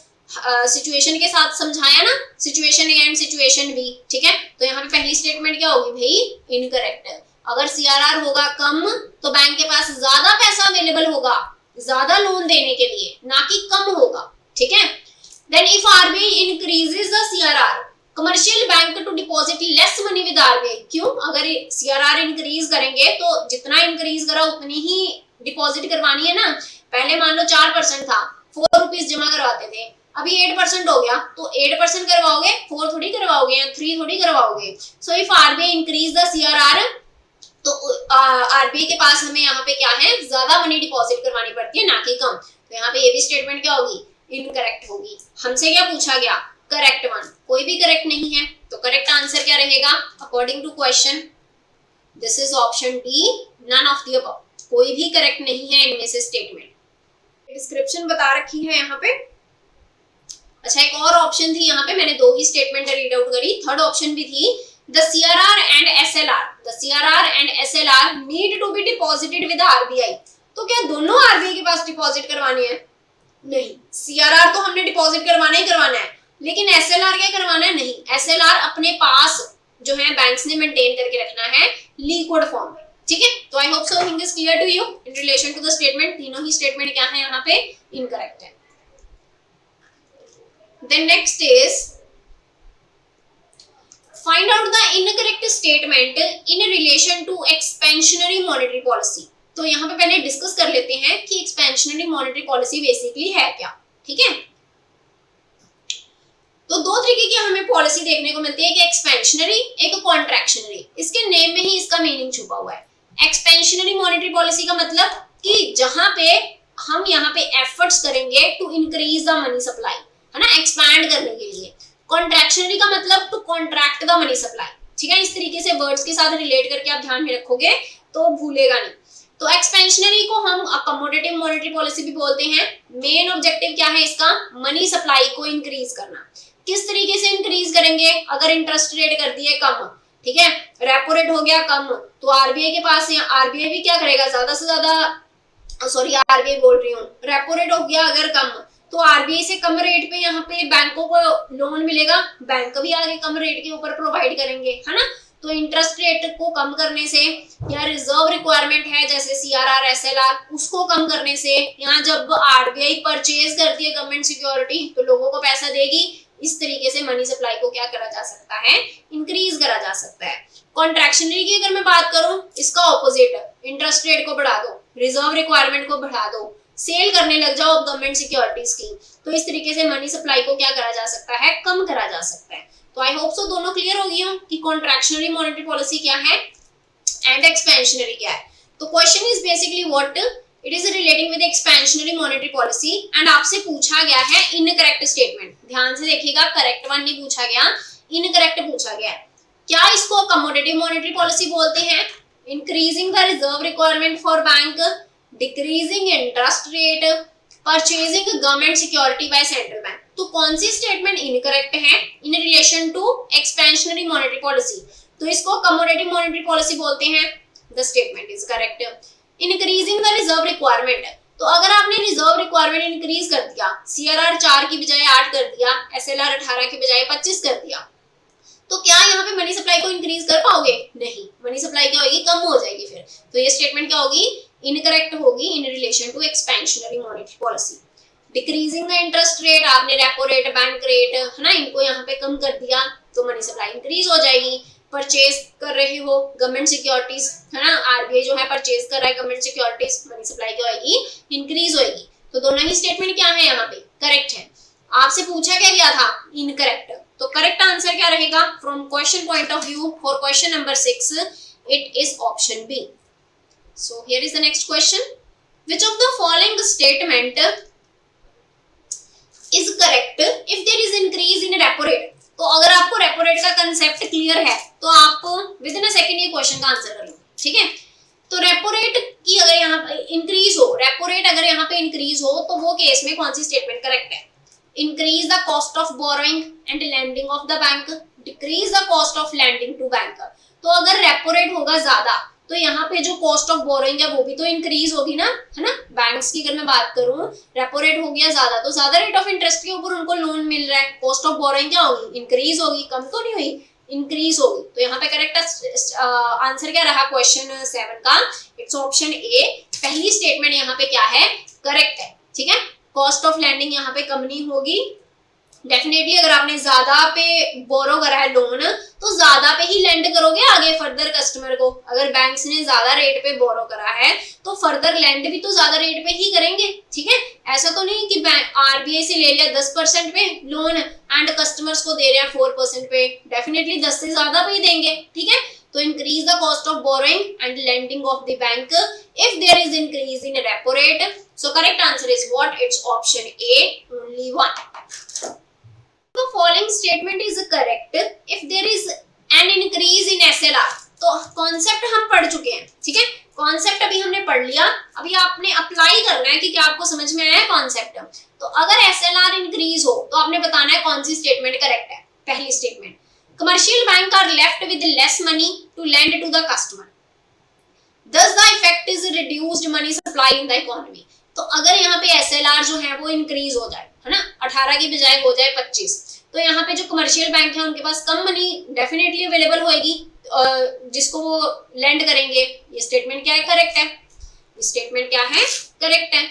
सिचुएशन के साथ समझाया ना, situation A and situation B, ठीक है। तो यहाँ पे पहली स्टेटमेंट क्या होगी भाई, इनकरेक्ट है। अगर CRR होगा कम तो बैंक के पास ज्यादा पैसा अवेलेबल होगा ज्यादा लोन देने के लिए, ना कि कम होगा, ठीक है। Then if RBI increases the CRR, commercial bank to deposit less money with RBI। क्यों? अगर CRR इंक्रीज करेंगे तो जितना इंक्रीज करा उतनी ही डिपॉजिट करवानी है ना। पहले मान लो 4% था, 4 रुपीज जमा करवाते थे, अभी 8% हो गया, तो 8% करवाओगे, 4 थोड़ी करवाओगे या 3 थोड़ी करवाओगे। So if RBI increase the CRR, तो RBI के पास हमें यहाँ पे क्या है, ज्यादा मनी डिपॉजिट करवानी पड़ती है, ना कि कम। तो यहाँ पे ये भी स्टेटमेंट क्या होगी, इनकरेक्ट होगी। हमसे क्या पूछा गया, करेक्ट वन, कोई भी करेक्ट नहीं है, तो करेक्ट आंसर क्या रहेगा according to question, this is option D, none of the above, कोई भी करेक्ट नहीं है इनमें से स्टेटमेंट। डिस्क्रिप्शन बता रखी है यहाँ पे। अच्छा, एक और ऑप्शन थी यहाँ पे, मैंने 2 ही स्टेटमेंट रीड आउट करी, थर्ड ऑप्शन भी थी, the CRR and SLR need to be deposited with RBI। तो क्या दोनों RBI के पास डिपॉजिट करवाने हैं? नहीं, CRR तो हमने डिपॉजिट करवाना ही करवाना है, लेकिन SLR क्या करवाना है? नहीं, SLR अपने पास जो है बैंक्स ने मेंटेन करके रखना है लिक्विड फॉर्म में, ठीक है। तो I hope so thing is clear to you in relation to the statement. तीनों ही स्टेटमेंट क्या है यहाँ पे, इनकरेक्ट है। Then next is find out the incorrect statement in relation to expansionary monetary policy। तो यहाँ पे पहले डिस्कस कर लेते हैं कि expansionary monetary policy बेसिकली है क्या, ठीक है। तो दो तरीके की हमें पॉलिसी देखने को मिलती है, एक एक्सपेंशनरी, एक कॉन्ट्रैक्शनरी। इसके नेम में ही इसका मीनिंग छुपा हुआ है। एक्सपेंशनरी मॉनेटरी पॉलिसी का मतलब कि जहां पे हम यहाँ पे एफर्ट्स करेंगे to increase the money supply, है ना, एक्सपैंड करने के लिए। कॉन्ट्रैक्शनरी का मतलब to contract the money supply, ठीक है। इस तरीके से वर्ड्स के साथ रिलेट करके आप ध्यान में रखोगे तो भूलेगा नहीं। तो एक्सपेंशनरी को हम अकोमोडेटिव मॉनेटरी पॉलिसी भी बोलते हैं। मेन ऑब्जेक्टिव क्या है इसका, मनी सप्लाई को इंक्रीज करना। किस तरीके से इंक्रीज करेंगे, अगर इंटरेस्ट रेट कर दिए कम, ठीक है, रेपो रेट हो गया कम, तो आरबीआई के पास, आरबीआई भी क्या करेगा, ज्यादा से ज्यादा, सॉरी आरबीआई बोल रही हूँ, रेपो रेट हो गया अगर कम, तो आरबीआई से कम रेट पे यहाँ पे बैंकों को लोन मिलेगा, बैंक भी आगे कम रेट के ऊपर प्रोवाइड करेंगे, है ना। तो इंटरेस्ट रेट को कम करने से, या रिजर्व रिक्वायरमेंट है जैसे सीआरआर एसएलआर, उसको कम करने से, यहाँ जब आरबीआई परचेज करती है गवर्नमेंट सिक्योरिटी तो लोगों को पैसा देगी। इस तरीके से मनी सप्लाई को क्या करा जा सकता है, इंक्रीज करा जा सकता है। कॉन्ट्रैक्शनरी की अगर मैं बात करूं, इसका ऑपोजिट, इंटरेस्ट रेट को बढ़ा दो, रिजर्व रिक्वायरमेंट को बढ़ा दो, सेल करने लग जाओ गवर्नमेंट सिक्योरिटीज की, तो इस तरीके से मनी सप्लाई को क्या करा जा सकता है, कम करा जा सकता है। तो आई होप सो दोनों क्लियर हो गई हो कि कॉन्ट्रैक्शनरी मॉनेटरी पॉलिसी क्या है एंड एक्सपेंशनरी क्या है। तो question is basically what it is relating with expansionary monetary policy, and आपसे पूछा गया है इनकरेक्ट स्टेटमेंट। ध्यान से देखिएगा, करेक्ट वन नहीं पूछा गया, इनकरेक्ट पूछा गया है। क्या इसको अकोमोडेटिव मॉनेटरी पॉलिसी बोलते हैं, increasing the reserve requirement for bank, decreasing interest rate, purchasing government security by central bank. तो कौन सी स्टेटमेंट इनकरेक्ट है in relation to expansionary monetary policy, तो इसको अकोमोडेटिव मॉनेटरी पॉलिसी बोलते हैं। The statement is correct. Increasing the reserve requirement, तो अगर आपने रिजर्व रिक्वायरमेंट इंक्रीज कर दिया, सीआरआर 4 की बजाय 8 कर दिया, एसएलआर 18 की बजाय 25 कर दिया, तो क्या यहाँ पे मनी सप्लाई को इंक्रीज कर पाओगे, नहीं, मनी सप्लाई क्या होगी, कम हो जाएगी फिर। तो ये स्टेटमेंट क्या होगी, इनकरेक्ट होगी in relation to expansionary monetary policy. Decreasing the interest rate, आपने रेपो रेट, बैंक रेट, है ना, इनको यहाँ पे कम कर दिया तो मनी सप्लाई इंक्रीज हो जाएगी। परचेज कर रहे हो गवर्नमेंट सिक्योरिटीज, है ना, आरबीआई जो है परचेज कर रहा है गवर्नमेंट सिक्योरिटीज, मनी सप्लाई क्या होगी, इंक्रीज होगी। तो दोनों ही स्टेटमेंट क्या है, यहाँ पे करेक्ट है। आपसे पूछा क्या गया था, इनकरेक्ट, तो करेक्ट आंसर क्या रहेगा from question point of view for question number 6, it is option B. So here is the next question, which of the following statement is correct if there is increase in repo rate. तो अगर आपको repo rate का concept clear है तो आप within a second ये question का answer कर लो, ठीक है। तो रेपो रेट की अगर यहाँ पे इंक्रीज हो, रेपो रेट अगर यहाँ पे इंक्रीज हो तो वो केस में कौन सी स्टेटमेंट करेक्ट है, increase the cost of borrowing and lending of the bank, decrease the cost of lending to bank. तो अगर रेपो रेट होगा ज्यादा तो यहाँ पे जो कॉस्ट ऑफ बोरोइंग है वो भी तो इंक्रीज होगी ना, है ना। बैंक्स की अगर मैं बात करूं, रेपो रेट हो गया ज्यादा तो ज्यादा रेट ऑफ इंटरेस्ट के ऊपर उनको लोन मिल रहा है, कॉस्ट ऑफ बोरोइंग क्या होगी, इंक्रीज होगी, कम तो नहीं हुई, इंक्रीज होगी। तो यहाँ पे करेक्ट आंसर क्या रहा क्वेश्चन 7 का, इट्स ऑप्शन ए। पहली स्टेटमेंट यहाँ पे क्या है, करेक्ट है, ठीक है। कॉस्ट ऑफ लैंडिंग यहाँ पे कम नहीं होगी, डेफिनेटली अगर आपने ज्यादा पे बोरो करा है लोन तो ज्यादा पे ही लेंड करोगे आगे फर्दर कस्टमर को। अगर बैंक्स ने ज्यादा रेट पे बोरो करा है तो फर्दर लेंड भी तो ज्यादा रेट पे ही करेंगे, ठीक है। ऐसा तो नहीं कि आरबीआई से ले लिया 10% पे लोन एंड कस्टमर्स को दे रहे हैं 4% पे, डेफिनेटली 10 से ज्यादा पे ही देंगे, ठीक है। तो increase the cost of borrowing and lending of the bank if there is increase in repo rate. So correct answer is what? It's option A, only one. The following statement is correct if there is an increase in SLR. तो concept हम पढ़ चुके हैं, ठीक है। Concept अभी हमने पढ़ लिया, अभी आपने अप्लाई करना है कि क्या आपको समझ में आया कॉन्सेप्ट। तो अगर SLR इंक्रीज हो तो आपने बताना है कौन सी स्टेटमेंट करेक्ट है। पहली statement, commercial bank are left with less money to lend to the customer, thus the effect is reduced money supply in the economy. तो अगर यहाँ पे SLR जो है वो इंक्रीज हो जाए, है ना, 18 की बजाय हो जाए 25, तो यहाँ पे जो कमर्शियल बैंक है उनके पास कम मनी डेफिनेटली अवेलेबल होएगी जिसको वो लेंड करेंगे। ये स्टेटमेंट क्या है, करेक्ट है। ये स्टेटमेंट क्या है, करेक्ट है।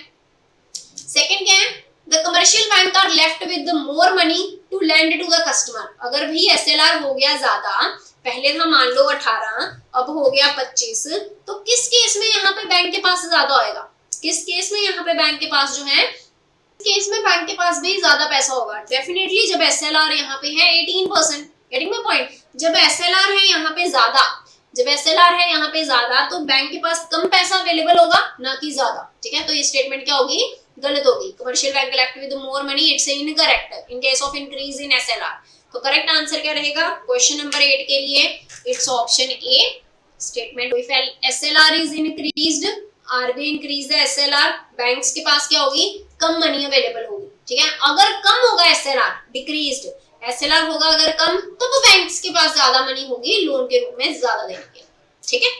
सेकंड क्या है, the commercial bank are left with more money to lend to the customer. अगर भी SLR हो गया ज्यादा, पहले था मान लो 18, अब हो गया 25, तो किस केस में यहाँ पे बैंक के पास ज्यादा होएगा, किस केस में यहाँ पे बैंक के पास जो है केस में बैंक के पास भी ज्यादा पैसा होगा डेफिनेटली, जब एसएलआर यहाँ पे है 18%, गेटिंग माय पॉइंट। जब एसएलआर है यहाँ पे ज्यादा, जब एसएलआर है यहाँ पे ज्यादा, तो बैंक के पास कम पैसा अवेलेबल होगा ना कि ज्यादा, ठीक है। तो ये स्टेटमेंट क्या होगी, गलत होगी। Commercial bank left with more money, it's incorrect in case of increase in SLR. तो करेक्ट आंसर क्या रहेगा क्वेश्चन नंबर 8 के लिए, it's option A statement. If SLR is increased, RBI increase the SLR, banks के पास क्या होगी, कम money available होगी, ठीक है। अगर कम होगा एसएलआर, डिक्रीज्ड एसएलआर होगा अगर कम, तो वो बैंक्स के पास ज्यादा मनी होगी लोन के रूप में ज्यादा देने के, ठीक है।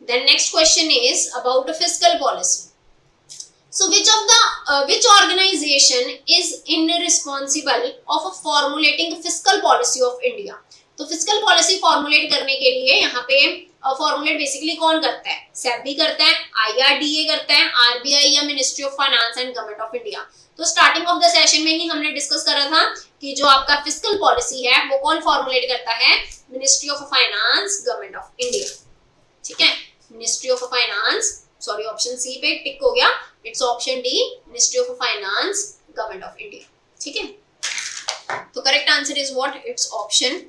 Then next question is about fiscal policy. So which organization is responsible of formulating fiscal policy of India? तो फिस्कल पॉलिसी फॉर्मुलेट करने के लिए यहाँ पे फॉर्मुलेट बेसिकली कौन करता है, सेबी करता है, आईआरडीए करता है, आरबीआई या ministry of finance and government of India. तो स्टार्टिंग ऑफ द सेशन में ही हमने डिस्कस करा था कि जो आपका फिस्कल पॉलिसी है वो कौन फॉर्मुलेट करता है, ministry of finance government of India, ठीक है। Ministry of finance, sorry option C पे टिक हो गया, it's option D ministry of finance government of India, ठीक है। तो correct answer is what, it's option.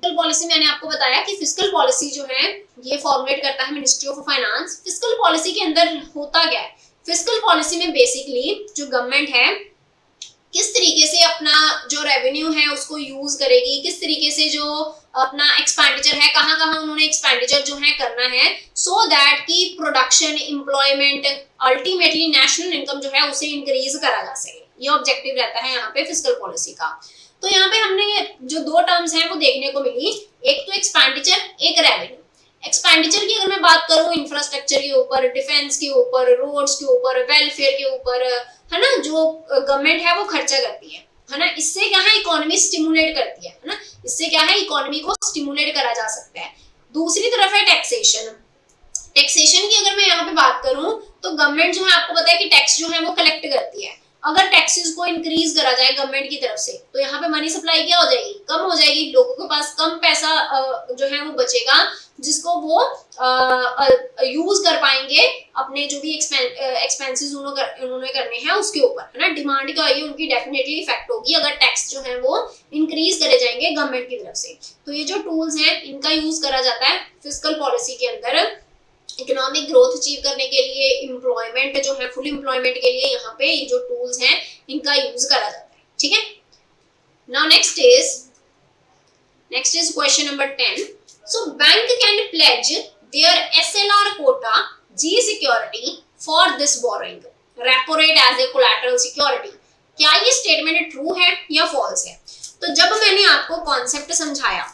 Fiscal policy मैंने आपको बताया कि फिस्कल पॉलिसी जो है ये फॉर्मुलेट करता है ministry of finance. Fiscal policy के अंदर होता क्या है, फिस्कल पॉलिसी में बेसिकली जो गवर्नमेंट है किस तरीके से अपना जो रेवेन्यू है उसको यूज करेगी, किस तरीके से जो अपना एक्सपेंडिचर है, कहाँ कहाँ उन्होंने एक्सपेंडिचर जो है करना है, सो दैट कि production, employment, ultimately national income जो है उसे इंक्रीज करा जा सके। ये ऑब्जेक्टिव रहता है यहाँ पे फिस्कल पॉलिसी का। तो यहाँ पे हमने जो दो टर्म्स हैं वो देखने को मिली, एक तो एक्सपेंडिचर, एक रेवेन्यू। एक्सपेंडिचर की अगर मैं बात करूँ इंफ्रास्ट्रक्चर के ऊपर, डिफेंस के ऊपर, रोड्स के ऊपर, वेलफेयर के ऊपर, है ना, जो गवर्नमेंट है वो खर्चा करती है ना, इससे क्या है इकोनॉमी स्टिमुलेट करती है ना, इससे क्या है इकोनॉमी को स्टिमुलेट करा जा सकता है। दूसरी तरफ है टैक्सेशन। टैक्सेशन की अगर मैं यहाँ पे बात करूँ तो गवर्नमेंट जो है आपको पता है कि टैक्स जो है वो कलेक्ट करती है। अगर टैक्सेस को इंक्रीज करा जाए गवर्नमेंट की तरफ से तो यहाँ पे मनी सप्लाई क्या हो जाएगी, कम हो जाएगी, लोगों के पास कम पैसा जो है वो बचेगा जिसको वो यूज कर पाएंगे अपने जो भी एक्सपेंसेस उन्होंने करने हैं उसके ऊपर, है ना। डिमांड क्या होगी उनकी डेफिनेटली इफेक्ट होगी अगर टैक्स जो है वो इंक्रीज करे जाएंगे गवर्नमेंट की तरफ से। तो ये जो टूल्स हैं इनका यूज करा जाता है फिस्कल पॉलिसी के अंदर इकोनॉमिक ग्रोथ अचीव करने के लिए, एम्प्लॉयमेंट जो है फुल एम्प्लॉयमेंट के लिए यहाँ पे ये जो टूल्स हैं इनका यूज करा जाता है, ठीक है। Now next is question number 10। So bank can pledge their SLR quota G security for this borrowing, repo rate as a collateral security. क्या ये स्टेटमेंट ट्रू है या फॉल्स है? तो जब मैंने आपको कॉन्सेप्ट समझाया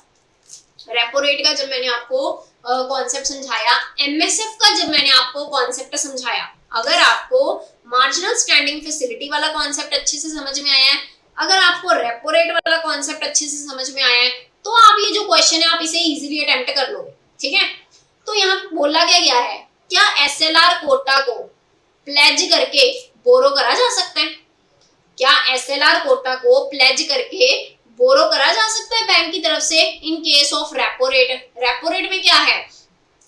रेपो रेट का, जब मैंने आपको कॉन्सेप्ट समझाया, एमएसएफ का जब मैंने आपको कॉन्सेप्ट समझाया, अगर आपको मार्जिनल स्टैंडिंग फैसिलिटी वाला कॉन्सेप्ट अच्छे से समझ में आया है, अगर आपको रेपो रेट वाला कॉन्सेप्ट अच्छे से समझ में आया है, तो आप ये जो क्वेश्चन है आप इसे इजीली अटेम्प्ट कर लोगे, ठीक है। तो यहाँ बोला क्या गया है, क्या एसएलआर कोटा को प्लेज करके बोरो करा जा सकता है? क्या एसएलआर कोटा को प्लेज करके बोरो करा जा सकता है बैंक की तरफ से इन case of repo rate? Repo rate में क्या है,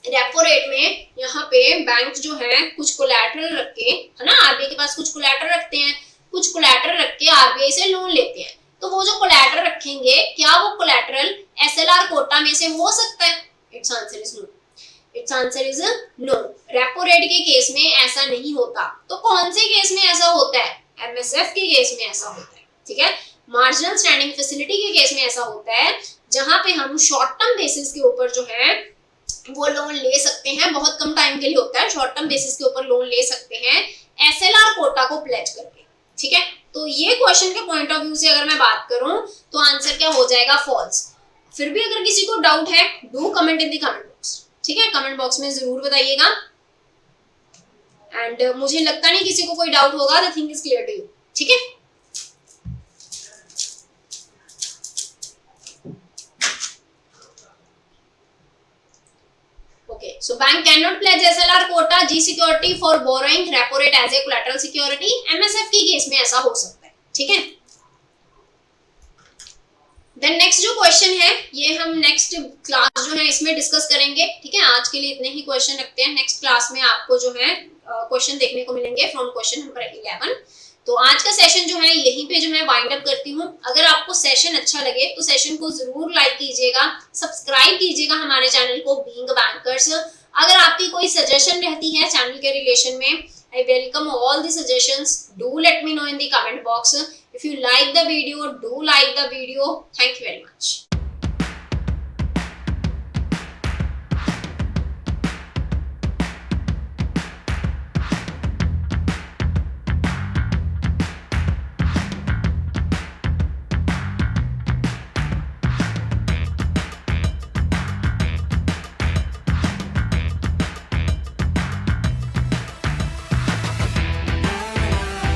रेपो रेट में यहाँ पे बैंक जो है कुछ कोलैटरल रख के, है ना, आरबीआई के पास कुछ कोलैटरल रखते हैं, कुछ कोलैटरल रख के आरबीआई से लोन लेते हैं। तो वो जो कोलैटरल रखेंगे, क्या वो कोलैटरल एसएलआर कोटा में से हो सकता है? It's answer is no, it's answer is no. Repo rate के केस में ऐसा नहीं होता। तो कौन से केस में ऐसा होता है? एमएसएफ के केस में ऐसा होता है, ठीक है। मार्जिनल स्टैंडिंग फैसिलिटी के केस में ऐसा होता है जहां पे हम शॉर्ट टर्म बेसिस के ऊपर जो है वो लोन ले सकते हैं, बहुत कम टाइम के लिए होता है, शॉर्ट टर्म बेसिस के ऊपर लोन ले सकते हैं एसएलआर कोटा को प्लेज करके, ठीक है। तो ये क्वेश्चन के पॉइंट ऑफ व्यू से अगर मैं बात करूं तो आंसर क्या हो जाएगा, फॉल्स। फिर भी अगर किसी को डाउट है, do comment in the comment box, ठीक है, कमेंट बॉक्स में जरूर बताइएगा। एंड मुझे लगता नहीं किसी को कोई डाउट होगा, the thing is clear to you, ठीक है। Okay, so bank cannot pledge SLR quota G security for borrowing repo rate as a collateral security। MSF की केस में ऐसा हो सकता है, ठीक है। देन नेक्स्ट जो क्वेश्चन है ये हम नेक्स्ट क्लास जो है इसमें डिस्कस करेंगे, ठीक है। आज के लिए इतने ही क्वेश्चन रखते हैं, नेक्स्ट क्लास में आपको जो है क्वेश्चन देखने को मिलेंगे फ्रॉम क्वेश्चन नंबर 11। तो आज का सेशन जो है यहीं पे जो मैं वाइंड अप करती हूँ। अगर आपको सेशन अच्छा लगे तो सेशन को जरूर लाइक कीजिएगा, सब्सक्राइब कीजिएगा हमारे चैनल को बीइंग बैंकर्स। अगर आपकी कोई सजेशन रहती है चैनल के रिलेशन में, I welcome all the suggestions. Do let me no in the comment box. If you like the video, do like the video. Thank you very much.